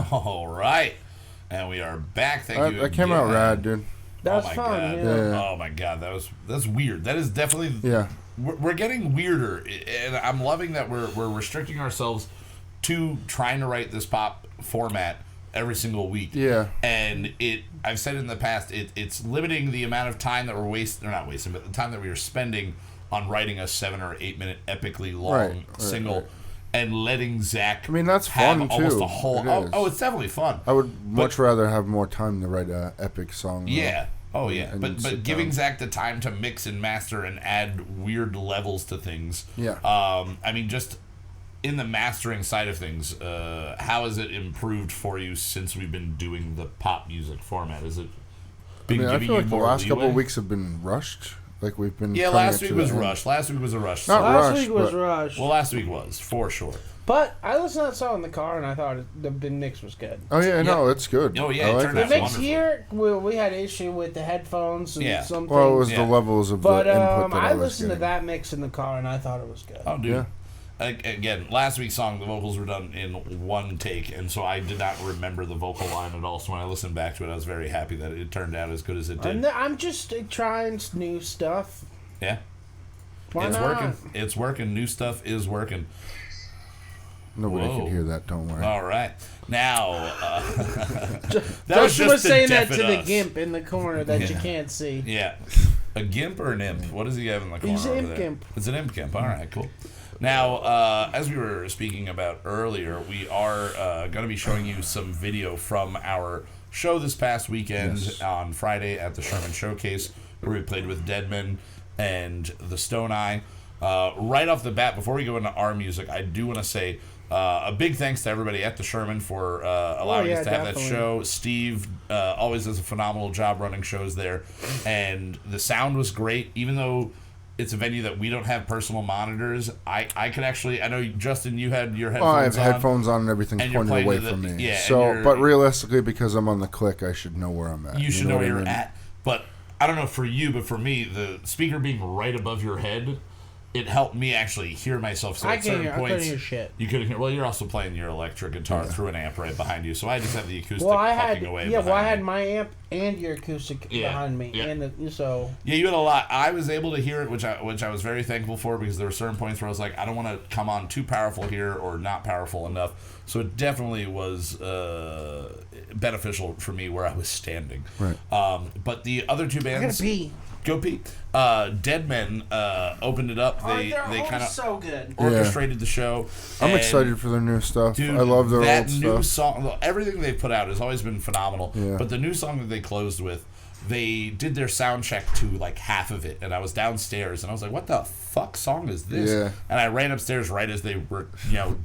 All right, and we are back. Thank you. That came out rad, dude. That was fun. God. Yeah. Oh my god, that's weird. That is definitely Yeah. We're getting weirder, and I'm loving that we're restricting ourselves to trying to write this pop format every single week. Yeah. And I've said in the past, it's limiting the amount of time that we're wasting, or not wasting, but the time that we are spending on writing a 7 or 8 minute epically long single. and letting Zach. I mean, that's have fun almost too. a whole. It is. It's definitely fun. I would much rather have more time to write an epic song. Yeah. Oh yeah. And But giving Zach the time to mix and master and add weird levels to things. Yeah. I mean, just in the mastering side of things, how has it improved for you since we've been doing the pop music format? Is it been I giving feel you like the more last couple leeway? of weeks have been rushed. Like we've been. Yeah, coming last up week to was the end. rushed. Last week was a rush. Not So- Last rushed, week was but- rushed. Well, last week was for sure. But I listened to that song in the car, and I thought the mix was good. Oh yeah, no, it's good. Oh, yeah, I it like turned The it. out mix wonderful. here, we had issue with the headphones and Yeah. some Well, it was things. the Yeah. levels of But the input that I was listened to getting. that mix in the car, and I thought it was good. Oh, dude. Yeah. Again, last week's song, the vocals were done in one take, and so I did not remember the vocal line at all. So when I listened back to it, I was very happy that it turned out as good as it did. And I'm just trying new stuff. Yeah. Why It's not? working. It's working. New stuff is working. Nobody Whoa. could hear that. Don't worry. All right. Now, that Justin was to saying that deafen to the us. gimp in the corner that you can't see. Yeah. A gimp or an imp? What does he have in the corner He's an over imp there? gimp. It's an imp gimp. All right, cool. Now, as we were speaking about earlier, we are going to be showing you some video from our show this past weekend Yes. on Friday at the Sherman Showcase, where we played with Deadman and the Stone Eye. Right off the bat, before we go into our music, I do want to say a big thanks to everybody at the Sherman for allowing us to have definitely. that show. Steve always does a phenomenal job running shows there, and the sound was great. Even though it's a venue that we don't have personal monitors, I could actually. I know Justin, you had your Well, I headphones have on. headphones on and everything's and you're pointing playing away to the- from me. yeah, and So, you're- but realistically, because I'm on the click, I should know where I'm at. You should know what where I you're mean? at. But I don't know for you, but for me, the speaker being right above your head, it helped me actually hear myself. So I at can't certain hear. I points, couldn't hear shit. You couldn't hear. Well, you're also playing your electric guitar through an amp right behind you, so I just have the acoustic Well, I puffing had away. I behind had me. my amp and your acoustic Yeah, behind me, yeah. and so Yeah, you had a lot. I was able to hear it, which I was very thankful for, because there were certain points where I was like, I don't want to come on too powerful here or not powerful enough. So it definitely was beneficial for me where I was standing. Right. But the other two I bands, gotta pee. go pee. Dead Men opened it up. They kind of so good. orchestrated the show. I'm and, excited for their new stuff. Dude, I love their that old new stuff. song. Everything they've put out has always been phenomenal. Yeah. But the new song that they closed with, they did their sound check to like half of it, and I was downstairs, and I was like, "What the fuck song is this?" Yeah. And I ran upstairs right as they were,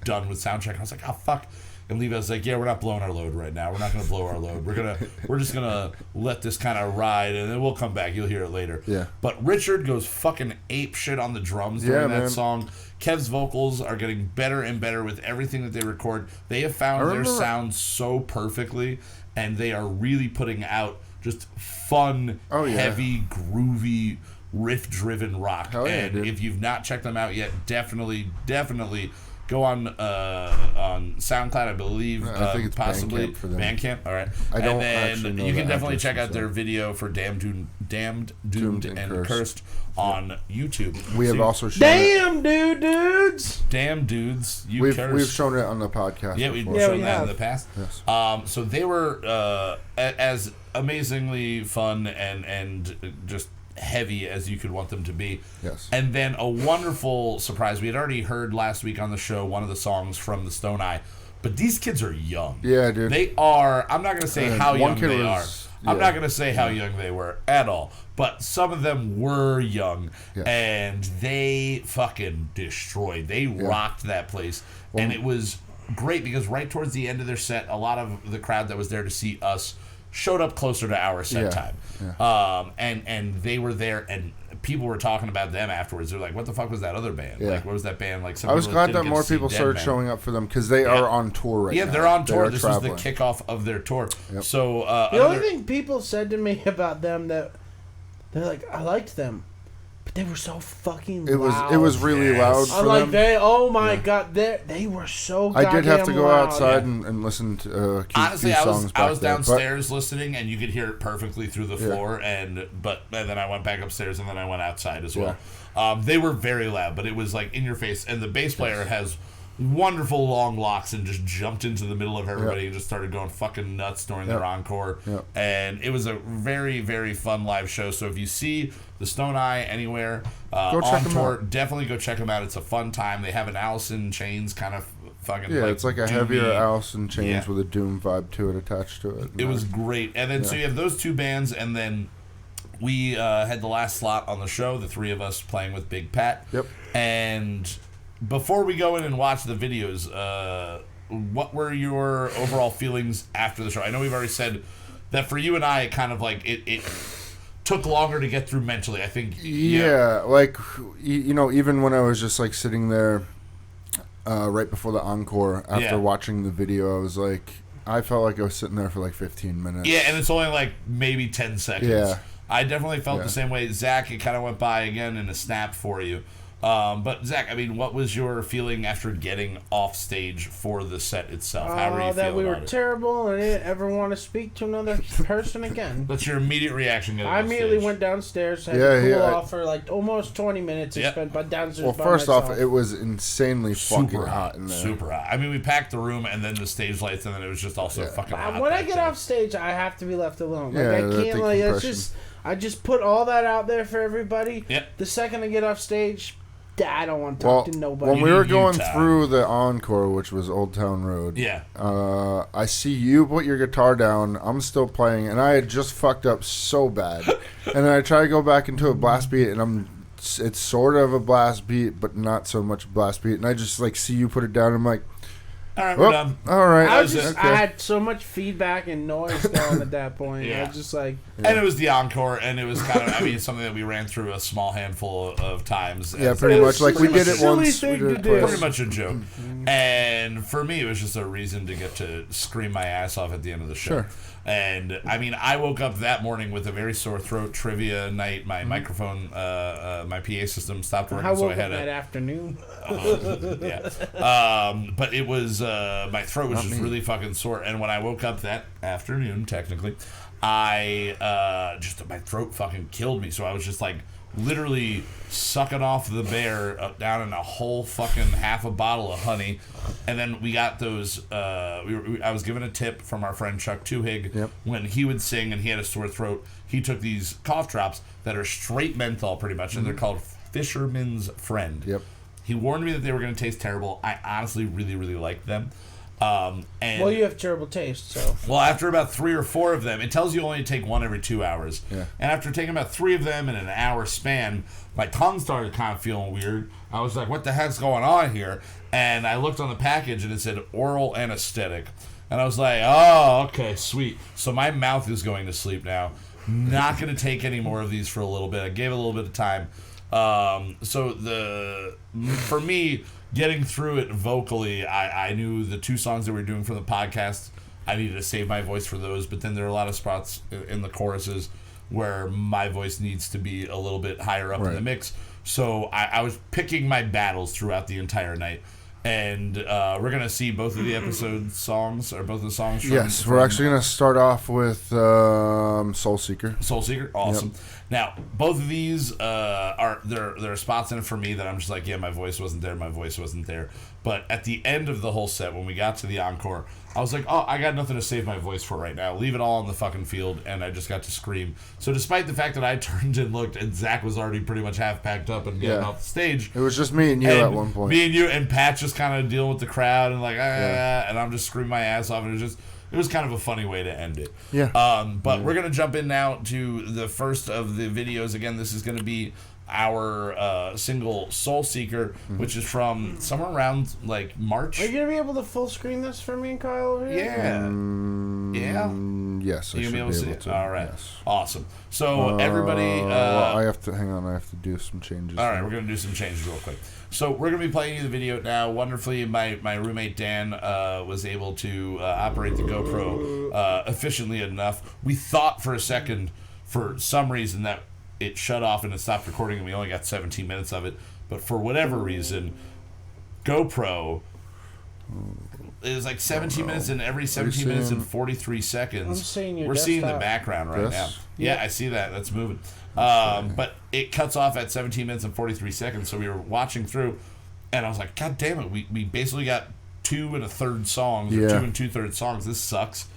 done with sound check. I was like, "Oh fuck." And Levi was like, "Yeah, we're not blowing our load right now. We're not gonna blow our load. We're just gonna let this kind of ride, and then we'll come back. You'll hear it later." Yeah. But Richard goes fucking ape shit on the drums Yeah, during that man. song. Kev's vocals are getting better and better with everything that they record. They have found their remember- sound so perfectly, and they are really putting out just fun, Oh, yeah. heavy, groovy, riff-driven rock. Hell yeah, and dude. if you've not checked them out yet, definitely go on SoundCloud, I believe. I think it's possibly Bandcamp for them. Bandcamp. All right. I don't and actually then know you can the definitely address check out of their that. video for Damned, Doomed, and Cursed on YouTube. We have So- also shown it. Damn, dudes. Damn dudes, you We've cursed. we've shown it on the podcast. Yeah, we've before. shown we that in have. the past. Yes. So they were as amazingly fun and just heavy as you could want them to be. Yes. And then a wonderful surprise. We had already heard last week on the show one of the songs from the Stone Eye, but these kids are young. Yeah, dude. They are. I'm not going to say how one young kid they was- are. I'm yeah. not going to say how young they were at all. But some of them were young, Yeah. and they fucking destroyed. They rocked that place, and it was great because right towards the end of their set, a lot of the crowd that was there to see us showed up closer to our set Yeah. time. And they were there, and people were talking about them afterwards. They're like, "What the fuck was that other band? Yeah. Like, what was that band?" Like, some I was people glad didn't that get more to see people Dead started Man. showing up for them because they are on tour right now. Yeah, they're on They tour. are This traveling. was the kickoff of their tour. Yep. So The only another- thing people said to me about them that they're like, I liked them, but they were so fucking loud. It was really Yes. loud for I'm like, them. oh my god, they were so I did have to goddamn go loud. outside and listen to a few Honestly, songs I was back there, but- downstairs listening, and you could hear it perfectly through the floor. And then I went back upstairs, and then I went outside as well. They were very loud, but it was like in your face. And the bass player has wonderful long locks and just jumped into the middle of everybody and just started going fucking nuts during their encore. And it was a very, very fun live show. So if you see the Stone Eye anywhere on tour, definitely go check them out. It's a fun time. They have an Alice in Chains kind of fucking it's like a heavier doomy, Alice in Chains with a Doom vibe to it attached to it. It was great. And then so you have those two bands, and then we had the last slot on the show, the three of us playing with Big Pat. And before we go in and watch the videos, what were your overall feelings after the show? I know we've already said that for you and I, it kind of like it took longer to get through mentally. I think. Like even when I was just like sitting there right before the encore after watching the video, I was like, I felt like I was sitting there for like 15 minutes. Yeah, and it's only like maybe 10 seconds. Yeah. I definitely felt the same way. Zach, it kind of went by again in a snap for you. But Zach, I mean, what was your feeling after getting off stage for the set itself? How were you feeling that we were about it? terrible and I didn't ever want to speak to another person again. That's your immediate reaction. I immediately went downstairs, had to cool off for like almost 20 minutes. I spent downstairs. Well, first off, it was insanely fucking hot in there. Super hot. I mean, we packed the room and then the stage lights, and then it was just also fucking hot. When I get off stage, I have to be left alone. Like, I can't like it's just. I just put all that out there for everybody. The second I get off stage, I don't want to talk to nobody. When we were going through the encore, which was Old Town Road, I see you put your guitar down. I'm still playing, and I had just fucked up so bad. And then I try to go back into a blast beat, and it's sort of a blast beat, but not so much blast beat. And I just like see you put it down. And I'm like, all right, we're done. All right. I had so much feedback and noise going at that point. I was just like... And it was the encore, and it was kind of, I mean, something that we ran through a small handful of times. Yeah, pretty much. Like, we did it once. Pretty much a joke. And for me, it was just a reason to get to scream my ass off at the end of the show. And, I mean, I woke up that morning with a very sore throat, trivia night. My microphone, my PA system stopped working, so I had that afternoon. But it was, my throat was just really fucking sore. And when I woke up that afternoon, technically, my throat fucking killed me. So I was just like literally sucking off the bear down in a whole fucking half a bottle of honey. And then we got those, I was given a tip from our friend Chuck Tuhig when he would sing and he had a sore throat. He took these cough drops that are straight menthol pretty much, and they're called Fisherman's Friend. He warned me that they were going to taste terrible. I honestly really, really liked them. Well, you have terrible taste, so... Well, after about 3 or 4 of them, it tells you only take one every 2 hours. And after taking about 3 of them in an hour span, my tongue started kind of feeling weird. I was like, what the heck's going on here? And I looked on the package, and it said oral anesthetic. And I was like, oh, okay, sweet. So my mouth is going to sleep now. Not going to take any more of these for a little bit. I gave it a little bit of time. For me, getting through it vocally, I knew the 2 songs that we were doing for the podcast, I needed to save my voice for those, but then there are a lot of spots in the choruses where my voice needs to be a little bit higher up in the mix. So I was picking my battles throughout the entire night. And we're going to see both of the episode songs, or both of the songs from... Yes, we're actually going to start off with Soul Seeker. Soul Seeker? Awesome. Now, both of these there are spots in it for me that I'm just like, yeah, my voice wasn't there. But at the end of the whole set, when we got to the encore, I was like, oh, I got nothing to save my voice for right now. Leave it all on the fucking field, and I just got to scream. So despite the fact that I turned and looked, and Zach was already pretty much half packed up and getting off the stage. It was just me and you at one point. Me and you, and Pat just kind of dealing with the crowd, and like, and I'm just screaming my ass off, and it was kind of a funny way to end it. But we're going to jump in now to the first of the videos. Again, this is going to be our single Soul Seeker, which is from somewhere around like March. Are you going to be able to full screen this for me and Kyle over here? Yes, you'll be able to see it. All right. Yes. Awesome. So everybody... I have to do some changes. All right, we're going to do some changes real quick. So we're going to be playing you the video now. Wonderfully, my roommate Dan was able to operate the GoPro efficiently enough. We thought for a second, for some reason, that it shut off and it stopped recording, and we only got 17 minutes of it. But for whatever reason, GoPro is like 17 minutes, and every 17 minutes and 43 seconds, I'm seeing we're seeing the background right now. Yeah, I see that. That's moving. But it cuts off at 17 minutes and 43 seconds, so we were watching through, And I was like, God damn it, we basically got 2 1/3 songs, or 2 2/3 songs. This sucks.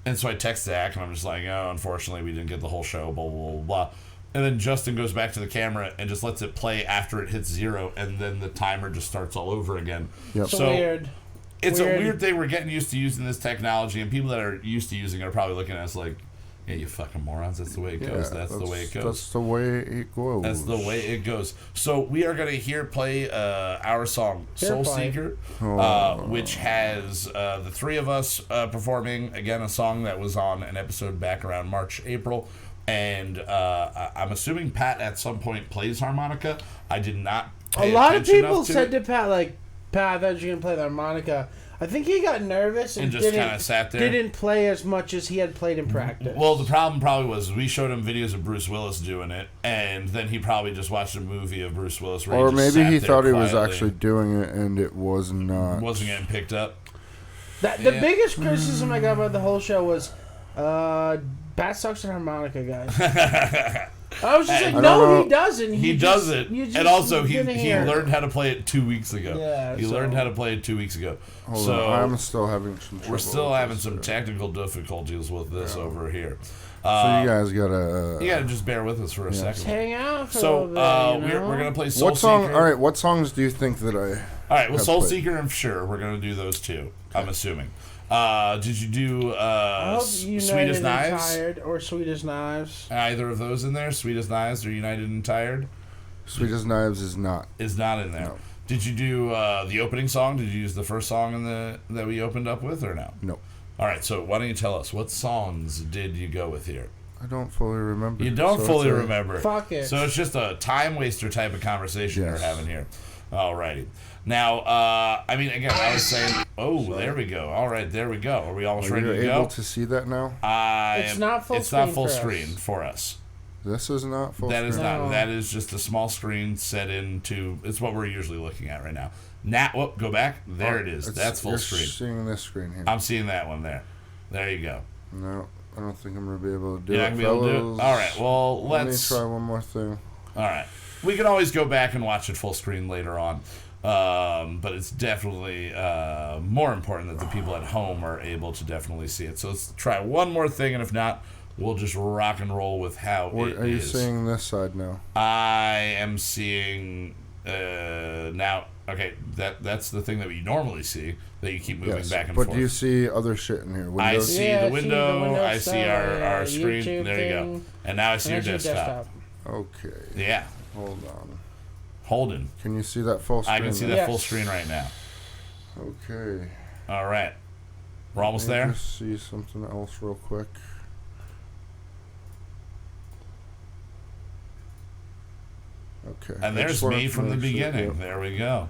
And so I text Zach, and I'm just like, oh, unfortunately, we didn't get the whole show, blah, blah, blah, blah. And then Justin goes back to the camera and just lets it play after it hits 0, and then the timer just starts all over again. Yep. So weird. It's a weird thing. We're getting used to using this technology, and people that are used to using it are probably looking at us like, yeah, you fucking morons. That's the way it goes. That's the way it goes. That's the way it goes. That's the way it goes. So we are going to play our song Soul Seeker, which has the 3 of us performing, again, a song that was on an episode back around March, April. And I'm assuming Pat at some point plays harmonica. I did not pay A lot of attention people to said it. to Pat, like, Pat, I thought you were going to play the harmonica. I think he got nervous and just kind of sat there. Didn't play as much as he had played in practice. Well, the problem probably was we showed him videos of Bruce Willis doing it, and then he probably just watched a movie of Bruce Willis. Where or maybe he thought quietly. he was actually doing it, and it was not. Wasn't getting picked up. The biggest criticism I got about the whole show was, Pat sucks at harmonica, guys. I was just like, no, he doesn't. He doesn't. And also, he learned how to play it 2 weeks ago. Yeah, he learned how to play it 2 weeks ago. Hold on. I'm still having some trouble. We're still having some technical difficulties with this over here. So you guys gotta... you gotta just bear with us for a second. Just hang out for a little bit, we're gonna play Soul what song? Seeker. All right, what songs do you think that I... All right, well, Soul Seeker, I'm sure we're gonna do those 2. I'm assuming. Did you do Sweet as Knives? Tired or Sweet as Knives? Either of those in there? Sweet as Knives or United and Tired? Sweet as Knives is not. Is not in there. No. Did you do the opening song? Did you use the first song that we opened up with, or no? No. All right, so why don't you tell us, what songs did you go with here? I don't fully remember. You don't fully remember. Fuck it. So it's just a time waster type of conversation we're having here. All righty. Now, I mean, again, I was saying, there we go. All right, there we go. Are we almost ready to go? Are you able to see that now? It's not full screen. It's not full screen for us. This is not full screen? That is not. That is just a small screen set into, it's what we're usually looking at right now. Now, go back. There it is. That's full screen. You're seeing this screen here. I'm seeing that one there. There you go. No, I don't think I'm going to be able to do You're it, not going to be able to do it? All right, well, Let me try one more thing. All right. We can always go back and watch it full screen later on. But it's definitely more important that the people at home are able to definitely see it. So let's try one more thing, and if not, we'll just rock and roll with how it is. Are you seeing this side now? I am seeing now. Okay, that's the thing that we normally see, that you keep moving back and forth. But do you see other shit in here? Windows? I see the window. I see our screen. YouTube there you go. And now I see your desktop. Okay. Yeah. Hold on. Holden. Can you see that full screen? I can see that full screen right now. Okay. All right. We're almost there? Just see something else real quick. Okay. And there's me from the beginning. Yep. There we go.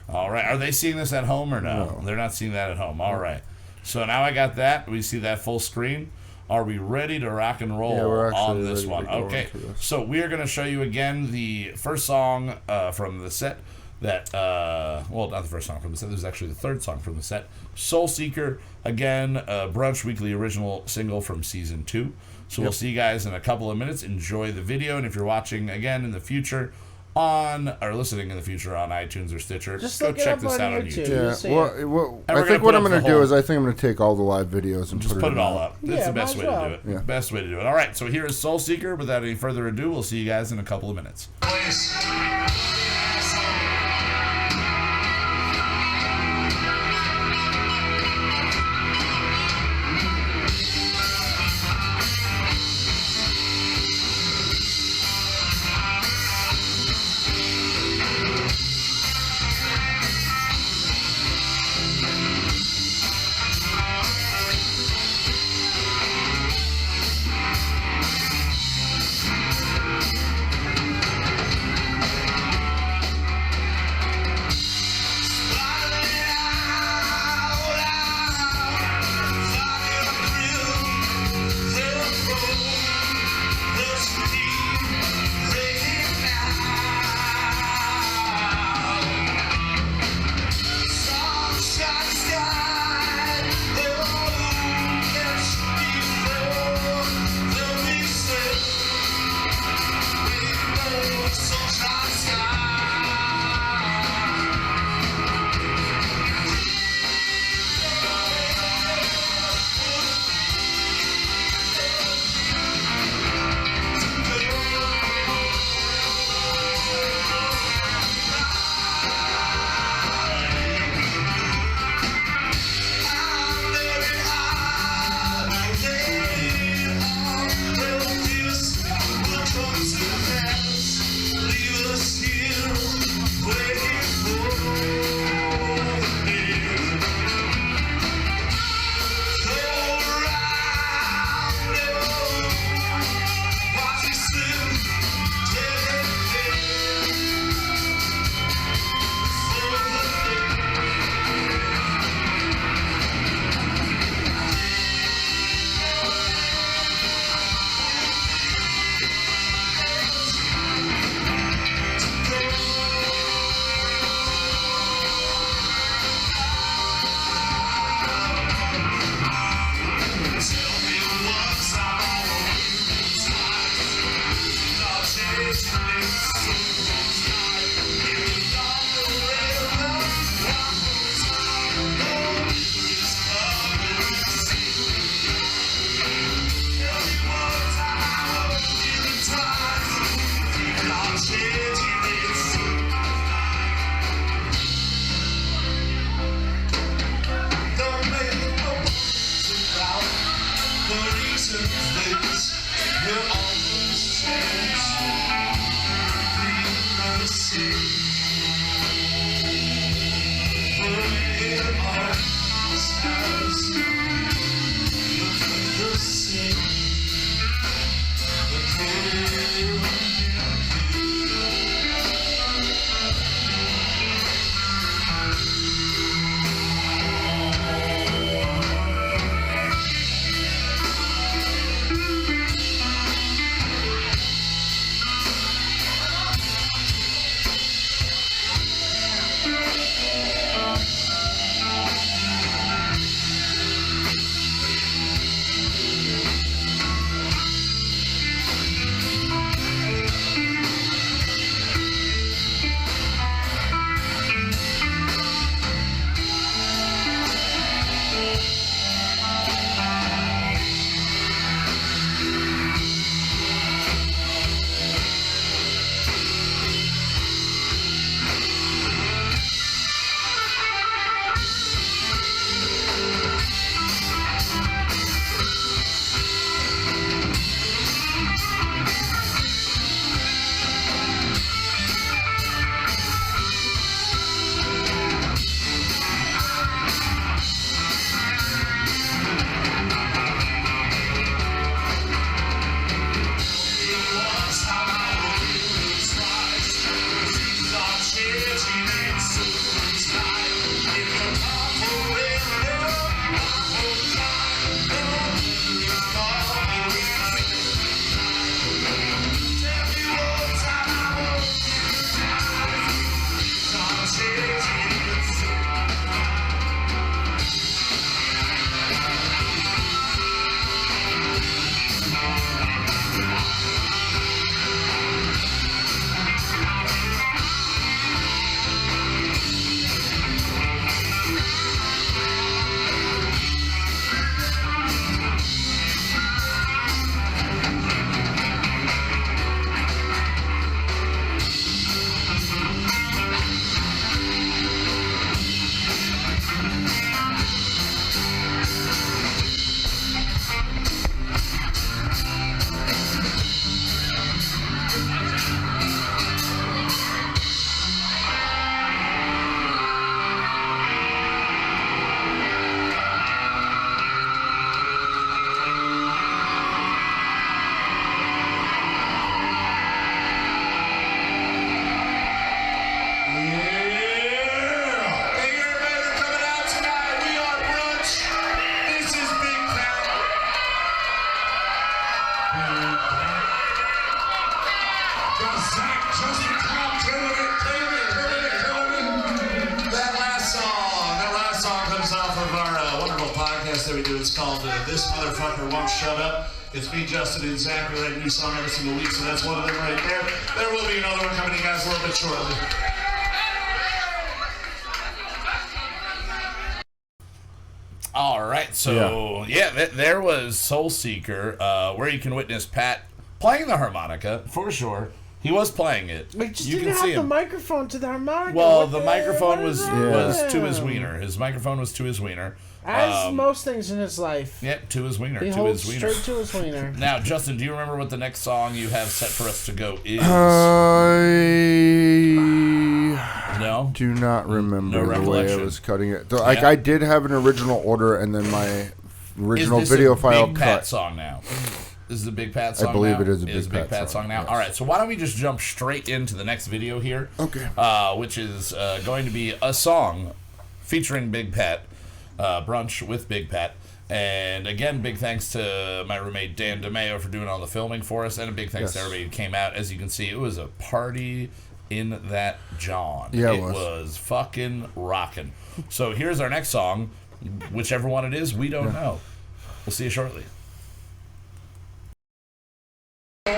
All right. Are they seeing this at home or no? They're not seeing that at home. All right. So now I got that. We see that full screen. Are we ready to rock and roll on this one? Okay. So we are going to show you again the first song from the set that, well, not the first song from the set. This is actually the third song from the set. Soul Seeker, again, Brunch Weekly original single from season 2. So we'll see you guys in a couple of minutes. Enjoy the video. And if you're watching again in the future or listening in the future on iTunes or Stitcher, just go check this out on YouTube. Yeah, well I think what I'm going to do is I think I'm going to take all the live videos and just put it all up. That's the best way to do it. Yeah. Best way to do it. All right, so here is Soul Seeker. Without any further ado, we'll see you guys in a couple of minutes. we do. It's called This Motherfucker Won't Shut Up. It's me, Justin, and Zach. We write a new song every single week, so that's one of them right there. There will be another one coming to you guys a little bit shortly. All right, so there was Soul Seeker, where you can witness Pat playing the harmonica for sure. He was playing it. We just you didn't can see have the him. microphone to the harmonica. Well, the microphone was to his him? wiener. His microphone was to his wiener. As most things in his life. Yep, to his wiener. He to holds his wiener. straight to his wiener. Now, Justin, do you remember what the next song you have set for us to go is? No? Do not remember No the way I recollection. was cutting it. So, like, I did have an original order, and then my original Is this video a file Big cut. Pat song now? This is a Big Pat song. I believe now? it is a Big Big Pat song now. yes. All right, so why don't we just jump straight into the next video here? Okay. Which is going to be a song featuring Big Pat, Brunch with Big Pat. And again, big thanks to my roommate Dan DeMeo for doing all the filming for us, and a big thanks to everybody who came out. As you can see, it was a party in that John. Yeah, it was fucking rocking. So here's our next song, whichever one it is, we don't know. We'll see you shortly. Get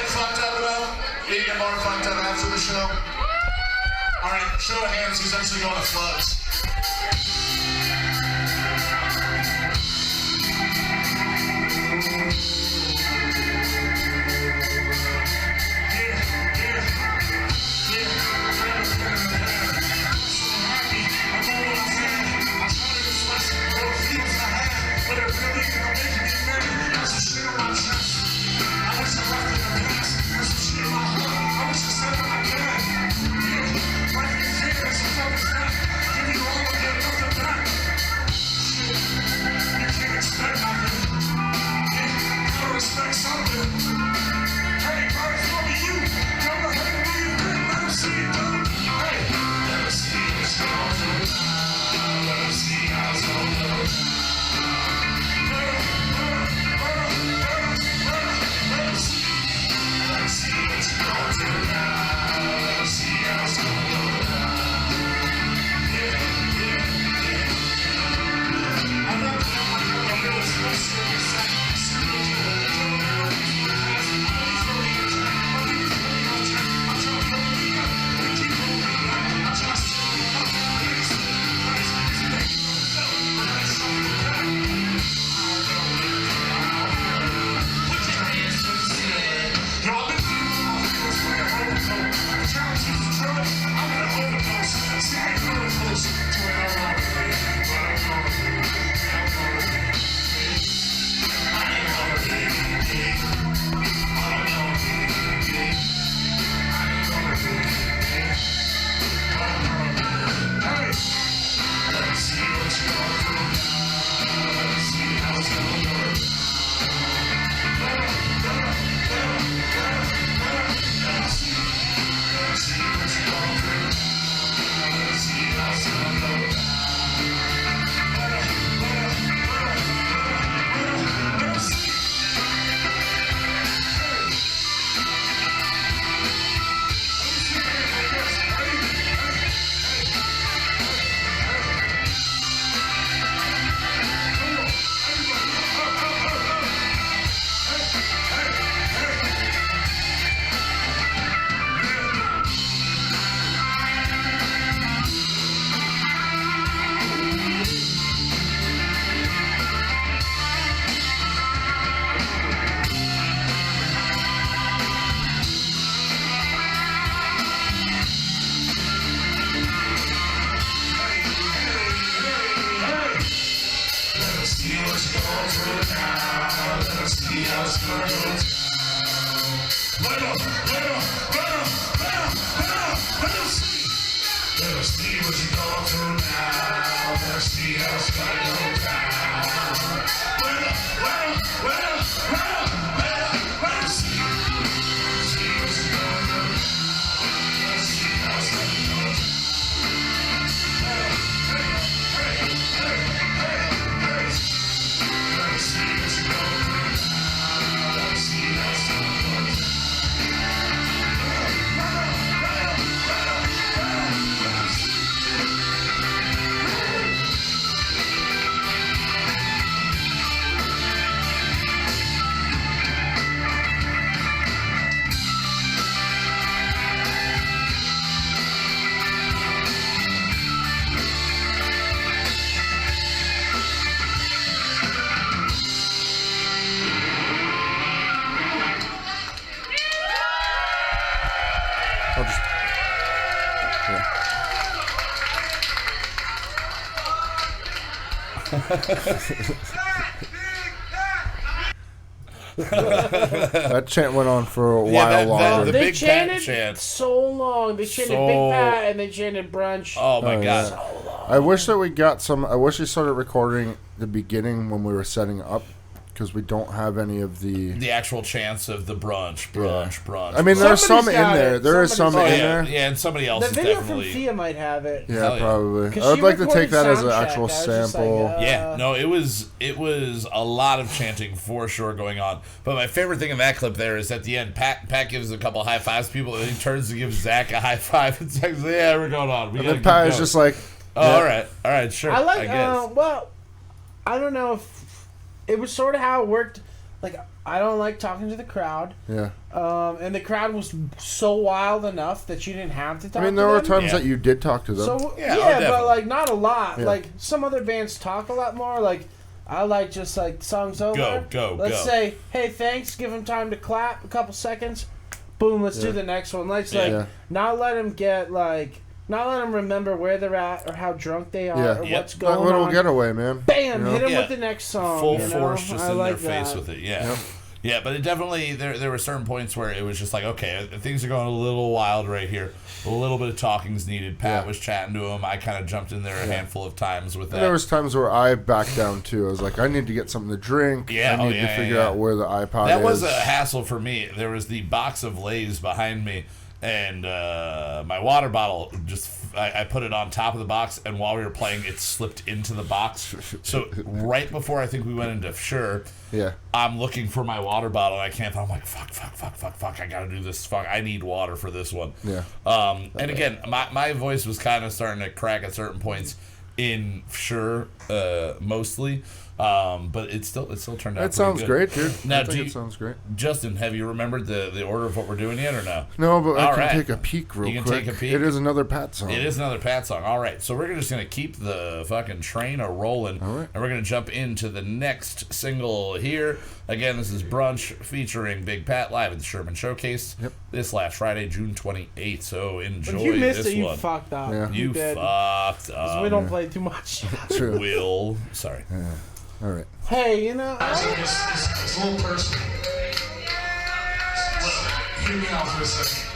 fucked up about? You get more fucked up after the show? Alright, show of hands who's actually going to floods. Respect something. Hey, bro, it's gonna be you. Come on, hey, let him see it, dude. Hey, let him see what's going on. Let him see how it's going on. Let him see what you're going through now. Let him see how it's going on. I'm not the real special. That chant went on for a while longer. The they Big chanted Pat chant. so long. They chanted Big Pat and they chanted Brunch. Oh my god. So long. I wish that we got some. I wish we started recording the beginning when we were setting up, because we don't have any of the actual chants of the brunch. I mean, there's some Somebody's in got there. it. There is some in Somebody's there. Yeah, and somebody else The is video definitely. from Thea might have it. Yeah, Hell yeah. probably. 'Cause I would she like to recorded take that as an soundtrack. actual I was just like, sample. Yeah, no, it was a lot of chanting for sure going on. But my favorite thing in that clip there is at the end, Pat gives a couple high fives to people, and he turns to give Zach a high five, and Zach's like, "Yeah, we're going on." And then Pat is just like, "Oh, yeah. all right, sure." I like. guess. Well, I don't know if it was sort of how it worked. Like, I don't like talking to the crowd. yeah. And the crowd was so wild enough that you didn't have to talk I mean, to there were them. times Yeah. that you did talk to them. So Yeah, yeah, definitely. but like not a lot. Yeah. Like some other bands talk a lot more. Like I like just like songs over. Go, Let's go. say, hey, thanks. Give them time to clap. A couple seconds. Boom. Let's do Yeah. the next one. Let's Yeah. not let them get like not let them remember where they're at or how drunk they are Yeah. or Yep. what's That going little on. getaway, man. Bam! You know? Hit them Yeah. with the next song. Full you know? force just I in like their face that. with it. Yeah. Yep. Yeah, but it definitely there were certain points where it was just like, okay, things are going a little wild right here. A little bit of talking's needed. Pat Yeah. was chatting to him. I kind of jumped in there a handful of times with that. And there was times where I backed down too. I was like, I need to get something to drink. Yeah, I need to figure out where the iPod That is. was a hassle for me. There was the box of Lay's behind me, and my water bottle I put it on top of the box, and while we were playing, it slipped into the box. So right before I think we went into Sure, Yeah. I'm looking for my water bottle, and I can't. I'm like, fuck, I gotta do this. Fuck, I need water for this one. Yeah. And again, my voice was kind of starting to crack at certain points in Sure, mostly. But it still turned out. That sounds pretty great, good. dude. Now, I think it sounds great. Justin, have you remembered the order of what we're doing yet or no? No, but I All can right. take a peek real You can quick. take a peek? It is another Pat song. It is another Pat song. All right, so we're just going to keep the fucking train a-rolling, All right. and we're going to jump into the next single here. Again, this is Brunch featuring Big Pat live at the Sherman Showcase this last Friday, June 28th, so enjoy If you missed this it, you one. fucked up. Yeah. You did. fucked 'Cause up. we don't play too much. True. Will. Sorry. All right. Hey, you know. I think it's a little personal. Look, hear me out for a second.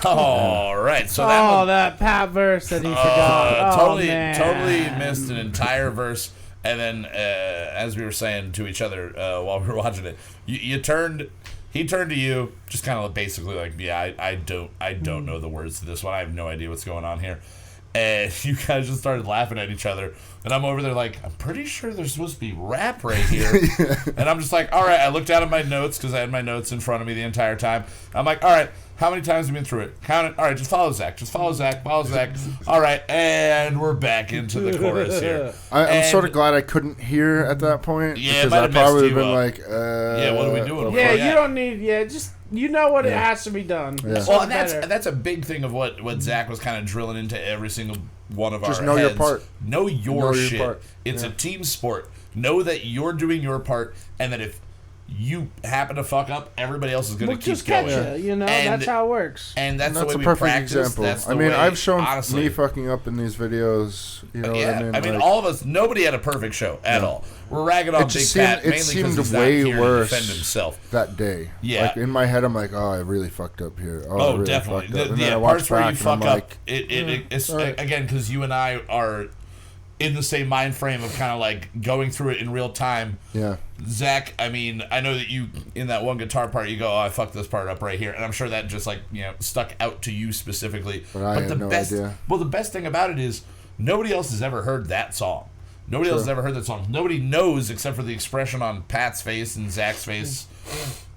All right, so that Pat verse that he forgot. Totally missed an entire verse. And then, as we were saying to each other while we were watching it, he turned to you, just kind of basically like, yeah, I don't know the words to this one. I have no idea what's going on here. And you guys just started laughing at each other. And I'm over there like, I'm pretty sure there's supposed to be rap right here. And I'm just like, all right. I looked down at my notes because I had my notes in front of me the entire time. I'm like, all right, how many times have we been through it? Count it. All right, just follow Zach. Follow Zach. All right, and we're back into the chorus here. I'm sort of glad I couldn't hear at that point. Yeah, because I probably would have been like, yeah, what are we doing? Yeah, you don't need, just... You know what it has to be done. Yeah. Well, and that's a big thing of what Zach was kind of drilling into every single one of our heads. Just know your part. Know your shit. Part. It's a team sport. Know that you're doing your part, and that if you happen to fuck up, everybody else is going to keep just catch going. You know, that's how it works. And that's the way a we perfect practice. example. That's the I mean, way, I've shown honestly, me fucking up in these videos. You know what I mean? All of us, nobody had a perfect show at all. We're ragging on Big Pat mainly because he's not here to defend himself. That day. Yeah. Like, in my head, I'm like, oh, I really fucked up here. Oh, really definitely. Fucked up. And The I parts where you back fuck and I'm up, like, it's right. again, because you and I are in the same mind frame of kind of like going through it in real time. Yeah. Zach, I mean, I know that you, in that one guitar part, you go, oh, I fucked this part up right here. And I'm sure that just like, stuck out to you specifically. But I had no idea. Well, the best thing about it is nobody else has ever heard that song. Nobody else has ever heard that song. Nobody knows, except for the expression on Pat's face and Zach's face,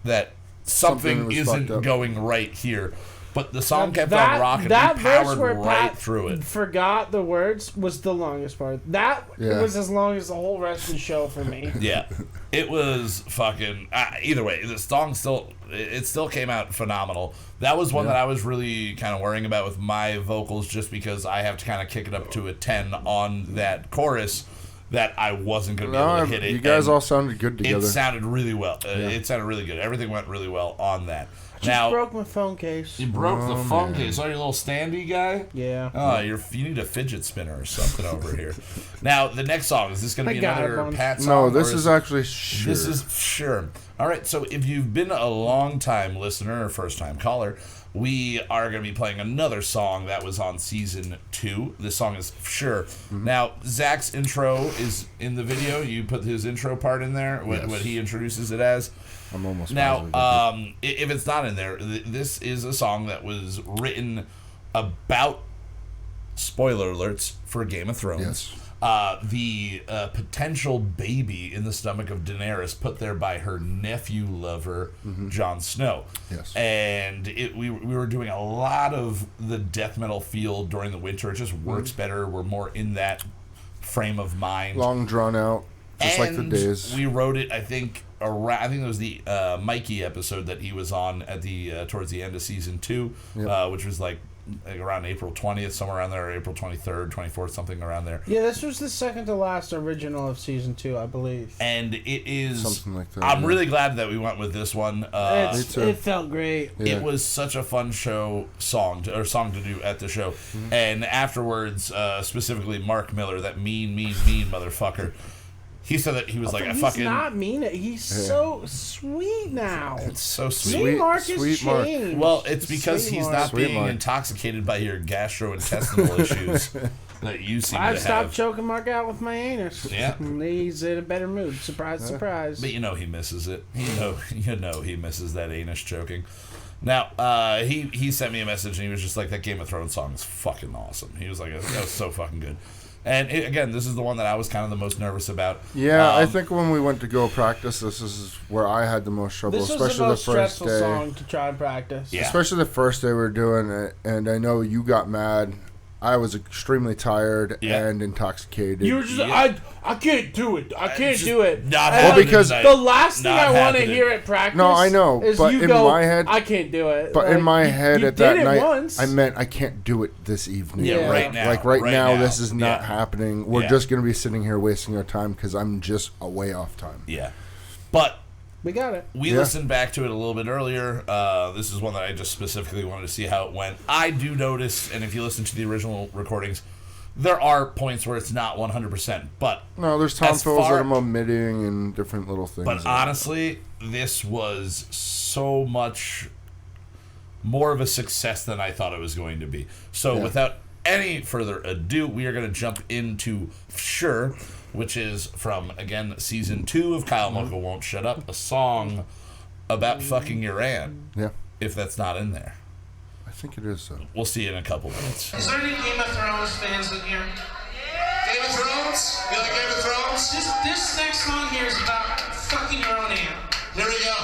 that something isn't going right here. But the song kept on rocking. That we verse powered where right Pat through it. Forgot the words was the longest part. That was as long as the whole rest of the show for me. Yeah, it was fucking. Either way, the song still came out phenomenal. That was one that I was really kind of worrying about with my vocals, just because I have to kind of kick it up to a 10 on that chorus. That I wasn't going to be able to hit it. You guys all sounded good together. It sounded really well. It sounded really good. Everything went really well on that. Just broke my phone case. You broke the phone case. Oh, your little standy guy? Yeah. Oh, you need a fidget spinner or something over here. Now, the next song, is this going to be another Pat song? No, this is actually Sure. This is Sure. All right, so if you've been a long-time listener or first-time caller, we are going to be playing another song that was on Season 2. This song is Sure. Mm-hmm. Now, Zach's intro is in the video. You put his intro part in there, what he introduces it as. I'm almost now. If it's not in there, this is a song that was written about, spoiler alerts, for Game of Thrones. Yes. The potential baby in the stomach of Daenerys, put there by her nephew lover, Jon Snow. Yes. And we were doing a lot of the death metal feel during the winter. It just works better. We're more in that frame of mind. Long drawn out, just like the days. We wrote it, I think it was the Mikey episode that he was on at the towards the end of Season 2, which was like around April 20th, somewhere around there, or April 23rd, 24th, something around there. Yeah, this was the second to last original of Season 2, I believe. And it is... something like that. I'm really glad that we went with this one. It felt great. Yeah. It was such a fun song to do at the show. Mm-hmm. And afterwards, specifically Mark Miller, that mean motherfucker, he said that he was like, he's not mean. He's so sweet now. It's so sweet. Mark is changed. Well, it's because he's not being Mark. Intoxicated by your gastrointestinal issues that you seem to have. I've stopped choking Mark out with my anus. Yeah. He's in a better mood. Surprise, surprise. But he misses it. You know he misses that anus choking. Now, he sent me a message and he was just like, that Game of Thrones song is fucking awesome. He was like, that was so fucking good. And again, this is the one that I was kind of the most nervous about. Yeah, I think when we went to go practice, this is where I had the most trouble, this was especially the most the first stressful day. song to try and practice. Yeah. Especially the first day we were doing it, and I know you got mad. I was extremely tired and intoxicated. You were just, I can't do it. I can't do it. Not because the last thing I want to hear at practice. No, I know, is but you in go, my head, I can't do it. But in my head, you at that night, once. I meant I can't do it this evening. Yeah, right now. Like right now, this is not happening. We're Yeah. just gonna be sitting here wasting our time because I'm just way off time. Yeah, but. We got it. We listened back to it a little bit earlier. This is one that I just specifically wanted to see how it went. I do notice, and if you listen to the original recordings, there are points where it's not 100%. But no, there's tom fills that I'm omitting and different little things. But honestly, this was so much more of a success than I thought it was going to be. So without any further ado, we are going to jump into Sure, which is from, again, season 2 of Kyle Mocha Won't Shut Up, a song about fucking your aunt. Yeah. If that's not in there. I think it is, so. We'll see you in a couple minutes. Is there any Game of Thrones fans in here? Game of Thrones? You like Game of Thrones? This next song here is about fucking your own aunt. Here we go.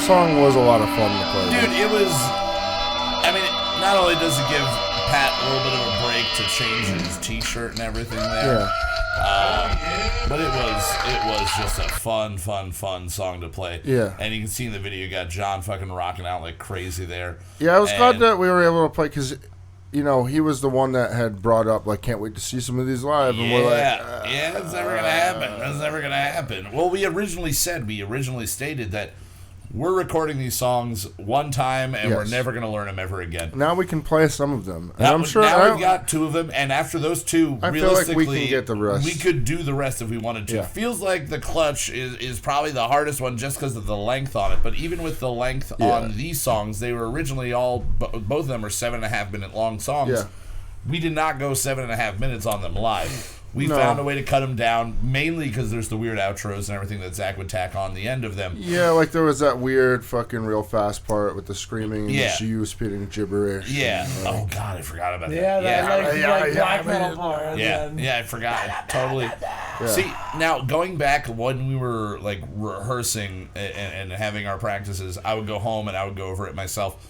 song was a lot of fun to play. Dude, it was. I mean, not only does it give Pat a little bit of a break to change his T-shirt and everything there, but it was just a fun song to play. Yeah, and you can see in the video, you got John fucking rocking out like crazy there. Yeah, I was glad that we were able to play because, you know, he was the one that had brought up like, can't wait to see some of these live, and we're like, that's never gonna happen. That's never gonna happen. Well, we originally stated that we're recording these songs one time, and we're never going to learn them ever again. Now we can play some of them. And I'm sure now we've got 2 of them, and after those 2, I realistically, feel like we can get the rest. We could do the rest if we wanted to. Yeah. It feels like the clutch is probably the hardest one just because of the length on it. But even with the length on these songs, they were originally both of them are 7.5 minute long songs. Yeah. We did not go 7.5 minutes on them live. We found a way to cut them down, mainly because there's the weird outros and everything that Zach would tack on the end of them. Yeah, like there was that weird fucking real fast part with the screaming and you spitting gibberish. Yeah. Oh, God, I forgot about that. Yeah, black metal part. Yeah, I forgot. Totally. Yeah. See, now, going back when we were, like, rehearsing and having our practices, I would go home and I would go over it myself.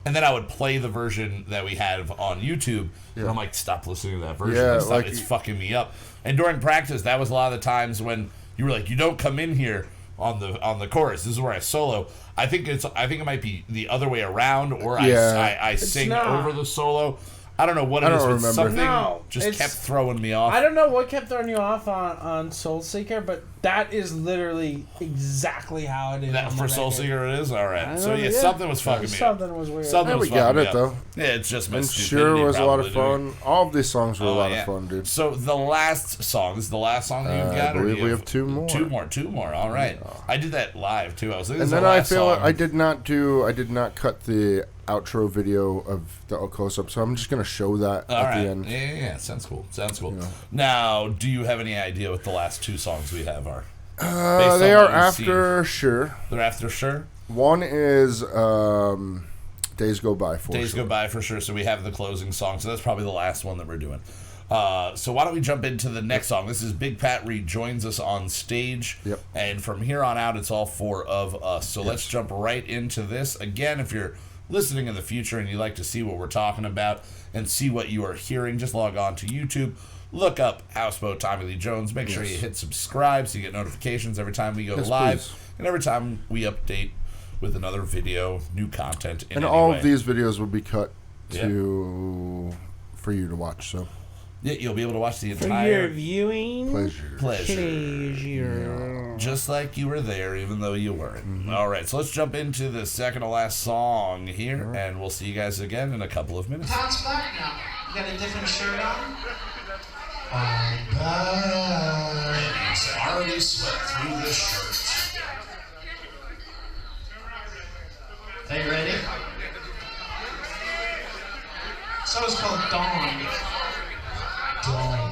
And then I would play the version that we have on YouTube. And I'm like, stop listening to that version. Yeah, it's fucking me up. And during practice, that was a lot of the times when you were like, you don't come in here on the chorus. This is where I solo. I think it might be the other way around, or I sing over the solo. I don't know what it is, but something just kept throwing me off. I don't know what kept throwing you off on Soul Seeker, but that is literally exactly how it is. That for Soul Seeker it is? Alright. So something was fucking me up. Something was weird. We got it though. Yeah, it's just my stupidity. Sure was a lot of fun. All of these songs were a lot of fun, dude. So the last song, this is the last song that you've got? I believe we have 2 more. 2 more, alright. I did that live too. And then I feel I did not cut the outro video of the close-up, so I'm just going to show that at the end. Yeah, sounds cool. Now, do you have any idea what the last 2 songs we have are? They are after Sure. They're after Sure? One is Days Go By for Days Go By for Sure, so we have the closing song, so that's probably the last one that we're doing. So why don't we jump into the next song? This is Big Pat rejoins us on stage, and from here on out, it's all 4 of us. So let's jump right into this. Again, if you're listening in the future and you'd like to see what we're talking about and see what you are hearing, just log on to YouTube, look up Houseboat Tommy Lee Jones, make sure you hit subscribe so you get notifications every time we go live, and every time we update with another video, new content in and any all way. of these videos will be cut for you to watch, so yeah, you'll be able to watch the entire... For your viewing pleasure. Just like you were there, even though you weren't. Mm-hmm. All right, so let's jump into the second to last song here, and we'll see you guys again in a couple of minutes. Todd's back now. You got a different shirt on? I'm back. He's already sweat through the shirt. Are you ready? So it's called Dawn. Dawn.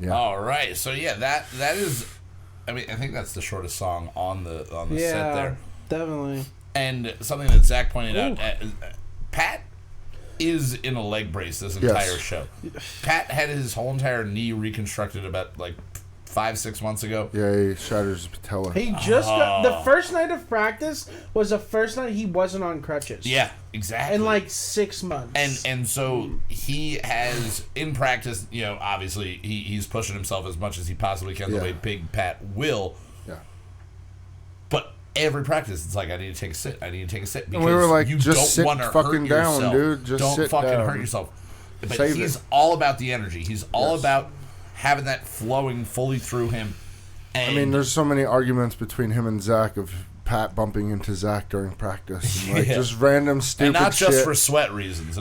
Yeah. All right. So yeah, that is. I mean, I think that's the shortest song on the set there. Definitely. And something that Zach pointed out, Pat is in a leg brace this entire show. Pat had his whole entire knee reconstructed about 5-6 months ago. Yeah, he shatters his patella. He just got, the first night of practice was the first night he wasn't on crutches. Yeah, exactly. In 6 months. And so he has in practice, obviously he's pushing himself as much as he possibly can the way Big Pat will. Yeah. But every practice it's like I need to take a sit. I need to take a sit because we were like, you just don't want to fucking hurt down, yourself. dude. Just don't sit fucking down. hurt yourself. But Save he's it. all about the energy. He's all about having that flowing fully through him. And I mean, there's so many arguments between him and Zach of Pat bumping into Zach during practice. And just random stupid shit. And not just shit. for sweat reasons.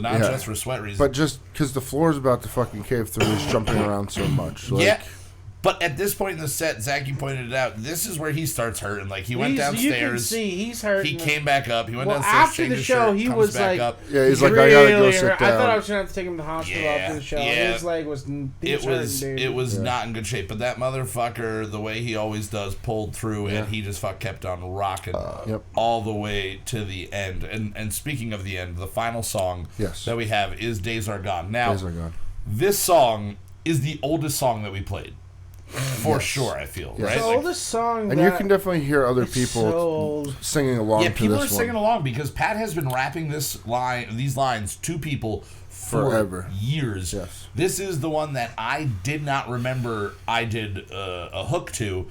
But just because the floor is about to fucking cave through, he's jumping around so much. But at this point in the set, Zach, you pointed it out, this is where he starts hurting. He went downstairs. You can see he's hurting. He came back up. He went downstairs, after changed the his show, shirt, he comes was back up. Yeah, he's like, I gotta go sit down. I thought I was going to have to take him to the hospital after the show. Yeah. His leg was hurting, dude. It was not in good shape. But that motherfucker, the way he always does, pulled through, and he just kept on rocking all the way to the end. And speaking of the end, the final song that we have is Days Are Gone. Now, this song is the oldest song that we played. For sure, I feel, right? It's the oldest song. And you can definitely hear other people singing along to this one. Yeah, people are singing along because Pat has been rapping these lines to people for years. Yes. This is the one that I did not remember I did a hook to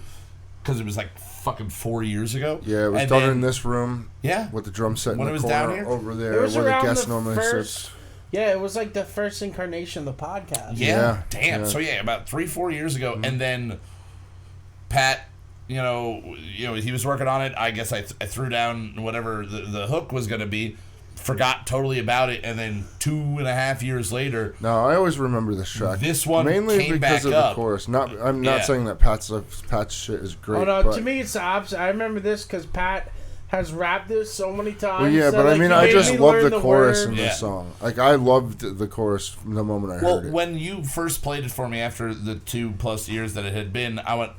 because it was fucking 4 years ago. Yeah, it was done in this room. Yeah. With the drum set in when the it was corner down here? over there where the guest normally sits. Yeah, it was the first incarnation of the podcast. Yeah. Damn. Yeah. So about 3-4 years ago, and then Pat, he was working on it. I guess I threw down whatever the hook was going to be, forgot totally about it, and then 2.5 years later. No, I always remember this track. This one mainly came because back of up. the chorus. I'm not saying that Pat's shit is great. Oh no, to me it's the opposite. I remember this because Pat has rapped this so many times. Well, yeah, but I just love the chorus in this song. I loved the chorus from the moment I heard it. Well, when you first played it for me after the 2+ years that it had been, I went,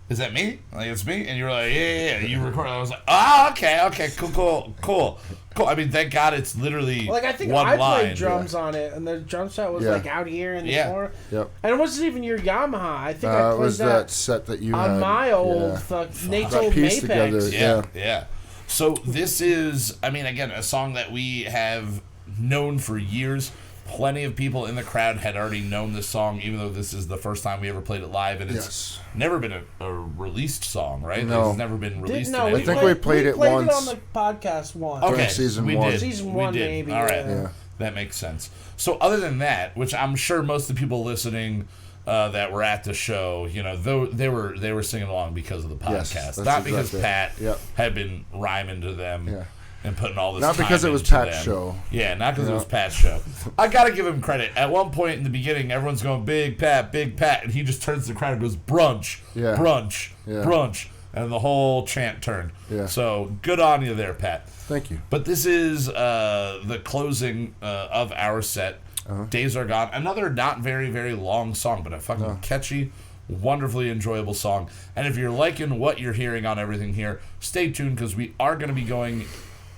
"Is that me? It's me?" And you were like, "Yeah." You recorded. I was like, "Oh, okay, cool." I mean, thank God it's literally I think one I line. played drums on it, and the drum set was out here in the corner. Yep. And it wasn't even your Yamaha. I think I played was that set that you on had. my old Nate's old piece Mapex. together. Yeah. So this is, I mean, again, a song that we have known for years. Plenty of people in the crowd had already known this song, even though this is the first time we ever played it live, and it's never been a released song, right? No. It's never been released. I think we played it once. We played it on the podcast once. Okay, season we 1. did. Season 1, maybe. All right, Yeah. that makes sense. So other than that, which I'm sure most of the people listening that were at the show, they were singing along because of the podcast, not because Pat had been rhyming to them. Yeah. And putting all this not time because it was into Pat's them. show. Yeah, not because it was Pat's show. I gotta give him credit. At one point in the beginning, everyone's going Big Pat, and he just turns to the crowd and goes brunch, brunch, and the whole chant turned. Yeah. So good on you there, Pat. Thank you. But this is the closing of our set. Days Are Gone. Another not very, very long song, but a fucking catchy, wonderfully enjoyable song. And if you're liking what you're hearing on everything here, stay tuned because we are going to be going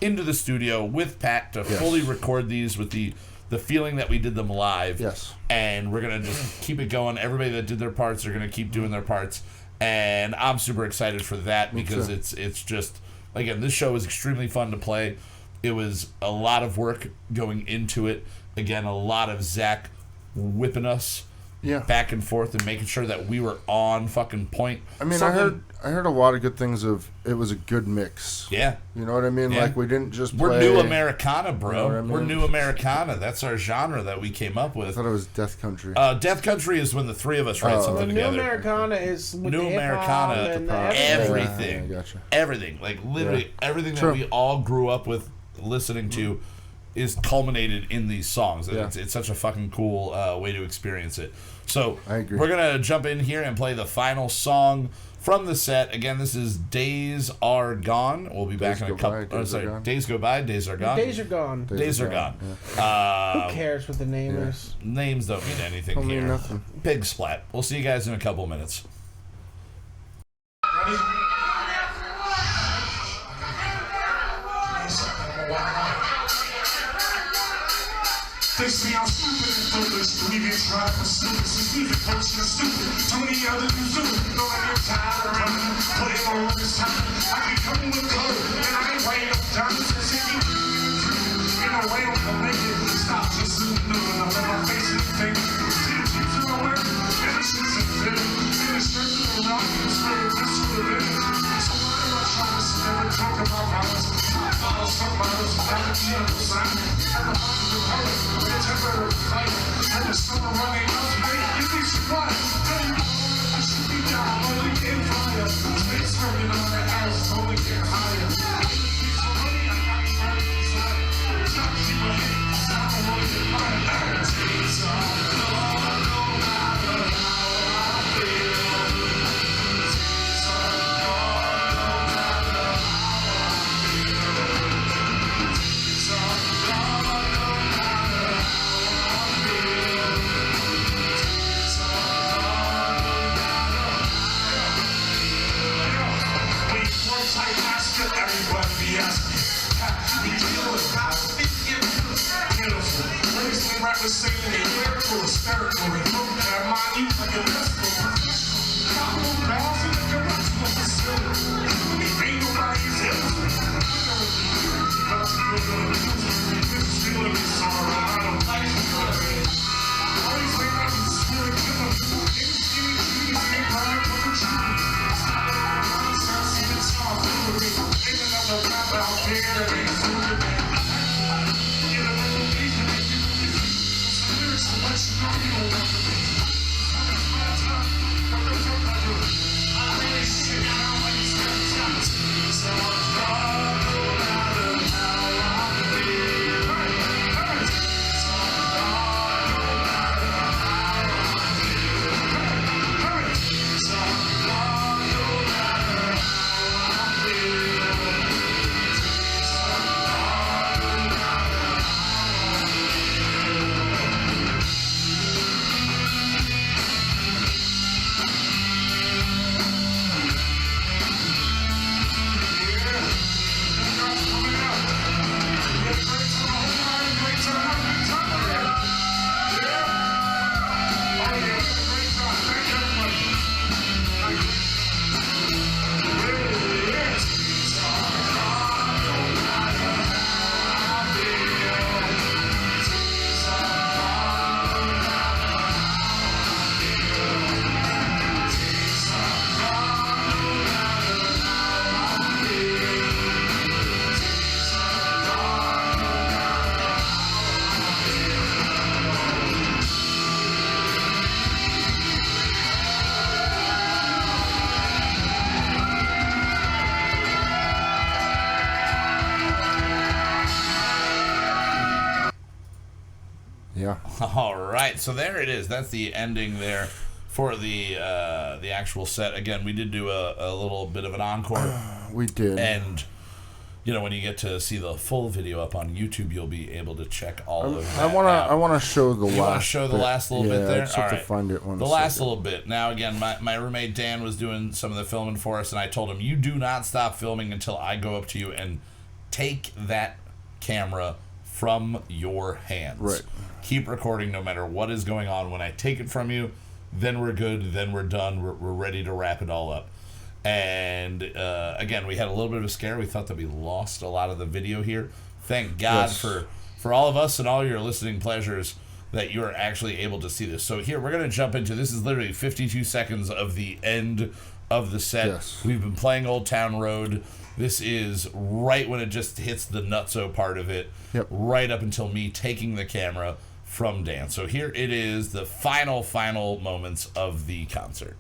into the studio with Pat to fully record these with the feeling that we did them live. Yes. And we're going to just keep it going. Everybody that did their parts are going to keep doing their parts. And I'm super excited for that because it's just, again, this show is extremely fun to play. It was a lot of work going into it. Again, a lot of Zach whipping us back and forth and making sure that we were on fucking point. I mean, I heard a lot of good things of it was a good mix. Yeah. You know what I mean? Yeah. We didn't just play... We're new Americana, bro. You know what I mean? We're new Americana. That's our genre that we came up with. I thought it was Death Country. Death Country is when the three of us write something together. New Americana is with New the Americana, and everything. Yeah, gotcha. Everything. Literally everything that we all grew up with listening to is culminated in these songs. And it's such a fucking cool way to experience it. So I agree. We're going to jump in here and play the final song from the set. Again, this is Days Are Gone. We'll be back in a couple... Days Go By, Days Are Gone. Days Are Gone. Days Are Gone. Who cares what the name is? Names don't mean anything Don't here. mean nothing. Big Splat. We'll see you guys in a couple minutes. Ready? They say I'm stupid and foolish. We get tried for stupid. Since we've been coaching stupid. Too many others do too. Know I get tired of running. Put it on this time. I be coming with code. And I ain't weighing up diamonds. Cause if you in a way I'm gonna make it. Stop just looking up in my face and think. See the chips in my way. And the shit's in fit. See the strength of the rock. And the spirit. That's what it is. So why do I try to never talk about violence? Some bottles without a gentle sign. And the bottom of the color. Temporary fight, and the summer running out, you be surprised. Tell you, I should be down, only in fire. Space smoking on the house, only get higher. Money, I got me right inside. Stop, keep my head, I don't want to get higher. Days are gone, no matter how I feel. Days are gone, no matter how I feel. Days are gone, no matter. Everybody be asking, we deal with God, beautiful. Raising rappers singing in lyrical, hysterical, and look at my youth like a mystical professional. Follow balls in the correctional facility. Ain't nobody's innocent. But you're gonna use me. This is feeling me sorrow. I don't like it. Always think I'm the spirit killer. Ain't skinny trees, ain't crying for the trees. It's all for me. Ain't another rap out there that ain't fooling me. Get a little reason that you can be. Some lyrics to let you know you don't want to be. I'm my time. What the fuck I do? I really shit out when you step down. So I'm gone no matter how I feel. So I'm gone no matter how I feel. So I'm gone no matter how I feel. Yeah. All right, so there it is. That's the ending there for the actual set. Again, we did do a little bit of an encore. We did. And, you know, when you get to see the full video up on YouTube, you'll be able to check all of that I want to show the last. You want to show the last little bit there? I just have to find it. The last little bit. Now, again, my roommate Dan was doing some of the filming for us, and I told him, you do not stop filming until I go up to you and take that camera from your hands. Right. Keep recording no matter what is going on. When I take it from you, then we're good, then we're done, we're ready to wrap it all up. And again, we had a little bit of a scare. We thought that we lost a lot of the video here. Thank God for all of us and all your listening pleasures that you are actually able to see this. So here, we're going to jump into, this is literally 52 seconds of the end of the set. Yes. We've been playing Old Town Road. This is right when it just hits the nutso part of it. Yep. Right up until me taking the camera from Dan. So here it is, the final moments of the concert.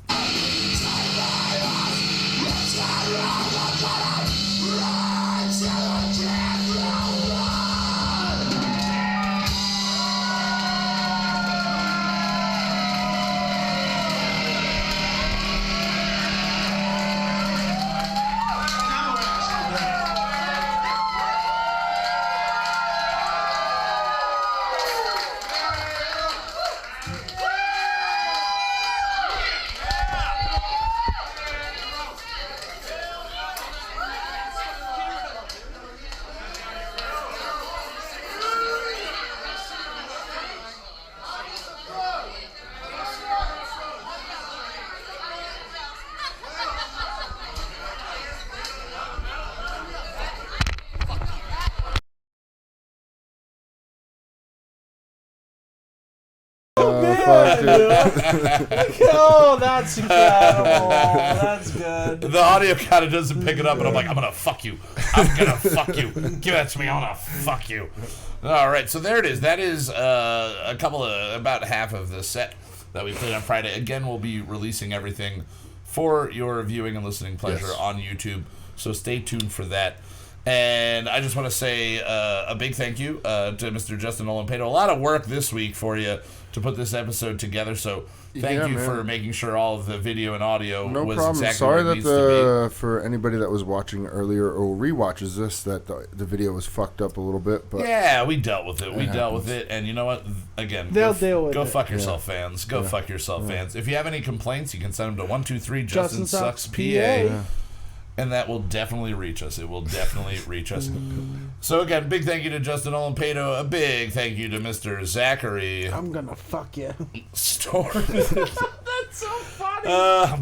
fuck, dude. Oh, that's incredible. That's good. The audio kind of doesn't pick it up, and I'm like, I'm gonna fuck you. I'm gonna fuck you. Give that to me. I'm gonna fuck you. All right, so there it is. That is about half of the set that we played on Friday. Again, we'll be releasing everything for your viewing and listening pleasure on YouTube, so stay tuned for that. And I just want to say a big thank you to Mr. Justin Olampado. A lot of work this week for you to put this episode together, so thank you for making sure all of the video and audio was problem. exactly Sorry where it that needs to for anybody that was watching earlier or rewatches this, that the video was fucked up a little bit. But yeah, we dealt with it. We dealt with it, and you know what? Again, they'll deal with it. Go fuck yourself, fans. Go fuck yourself, fans. If you have any complaints, you can send them to 123 Justin Sucks PA. Yeah. And that will definitely reach us. It will definitely reach us. So again, big thank you to Justin Olampado. A big thank you to Mr. Zachary. I'm gonna fuck you. Store. That's so funny.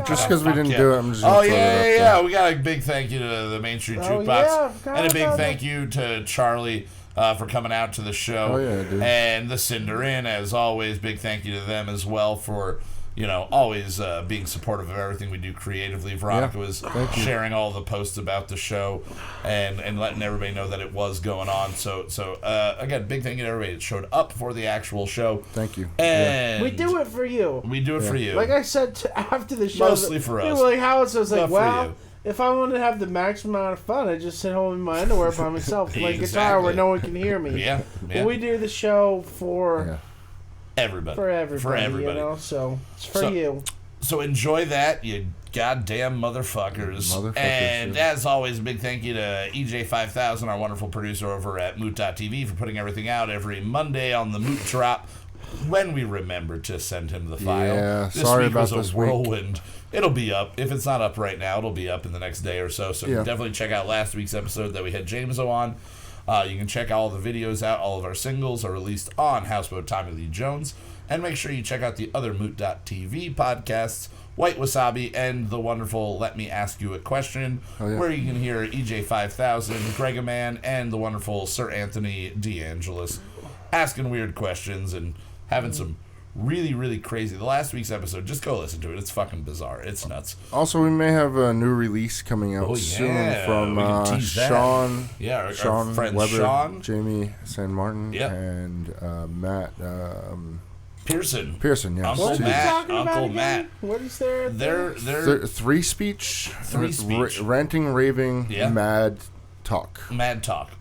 Just because we didn't do it, I'm just gonna throw it up. We got a big thank you to the Main Street Jukebox. And a big thank you to Charlie for coming out to the show. Oh, yeah, dude. And the Cinder Inn, as always, big thank you to them as well for... always being supportive of everything we do creatively. Veronica was sharing all the posts about the show and letting everybody know that it was going on. So again, big thank you to everybody that showed up for the actual show. Thank you. And we do it for you. We do it for you. Like I said after the show. Mostly for us. People like Howard says, like, well, if I wanted to have the maximum amount of fun, I'd just sit home in my underwear by myself, play guitar where no one can hear me. Yeah. But we do the show for... Everybody. For everybody. So it's for you. So enjoy that, you goddamn motherfuckers. And as always, a big thank you to EJ5000, our wonderful producer over at Moot.tv, for putting everything out every Monday on the Moot Drop when we remember to send him the file. Yeah, this sorry week about was this a whirlwind. It'll be up. If it's not up right now, it'll be up in the next day or so. So definitely check out last week's episode that we had Jameso on. You can check all the videos out. All of our singles are released on Houseboat Tommy Lee Jones. And make sure you check out the other Moot.tv podcasts, White Wasabi, and the wonderful Let Me Ask You a Question, where you can hear EJ5000, Gregaman, and the wonderful Sir Anthony DeAngelis asking weird questions and having some really, really crazy... The last week's episode, just go listen to it. It's fucking bizarre. It's nuts. Also, we may have a new release coming out soon from Sean. Yeah, our Sean friend Weber, Sean. Jamie San Martin, and Matt... Pearson, yeah. Uncle Matt. What is their... They're Three Speech. Ranting, raving, mad talk.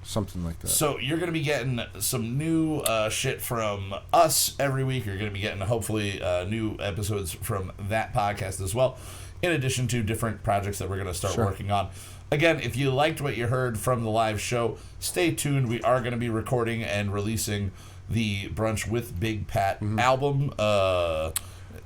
Something like that. So you're going to be getting some new shit from us every week. You're going to be getting, hopefully, new episodes from that podcast as well, in addition to different projects that we're going to start working on. Again, if you liked what you heard from the live show, stay tuned. We are going to be recording and releasing the Brunch with Big Pat album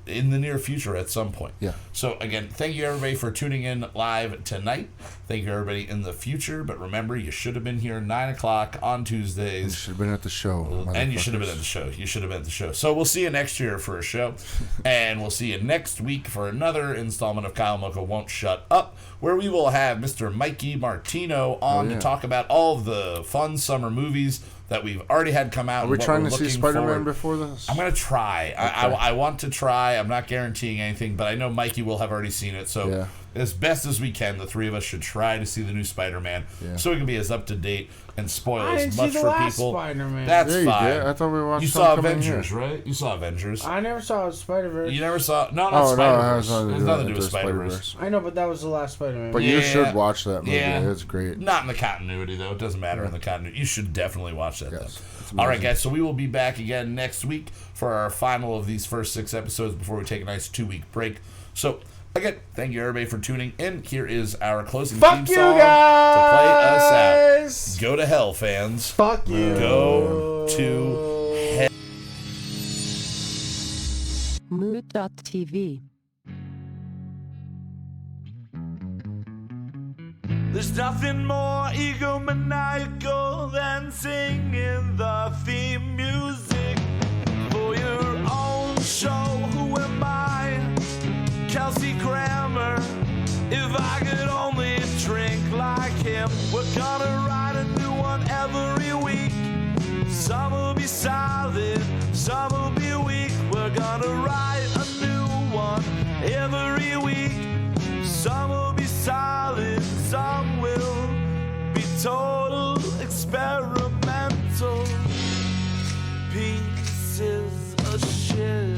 in the near future at some point. Yeah. So, again, thank you, everybody, for tuning in live tonight. Thank you, everybody, in the future. But remember, you should have been here 9 o'clock on Tuesdays. You should have been at the show. And you should have been at the show. You should have been at the show. So we'll see you next year for a show. And we'll see you next week for another installment of Kyle Mocha Won't Shut Up, where we will have Mr. Mikey Martino on to talk about all of the fun summer movies that we've already had come out. Are we trying to see Spider-Man before this? I'm going to try. Okay. I want to try. I'm not guaranteeing anything, but I know Mikey will have already seen it. So as best as we can, the three of us should try to see the new Spider-Man so we can be as up-to-date and spoil as much for people. Spider-Man. That's fine. I thought we watched. You saw Avengers, right? You saw Avengers. I never saw Spider-Verse. You never saw... No, not Spider-Verse. No, it has nothing to do with Spider-Verse. I know, but that was the last Spider-Man. But you should watch that movie. It's great. Not in the continuity, though. It doesn't matter in the continuity. You should definitely watch that, though. All right, guys. So we will be back again next week for our final of these first 6 episodes before we take a nice 2-week break. So... Again, thank you, everybody, for tuning in. Here is our closing theme song to play us out. Go to hell, fans. Fuck you. Go to hell. Moot.tv. There's nothing more egomaniacal than singing the theme music for your own show. Who am I? Kelsey Grammer. If I could only drink like him, we're gonna write a new one every week. Some will be solid, some will be weak. We're gonna total experimental pieces of shit.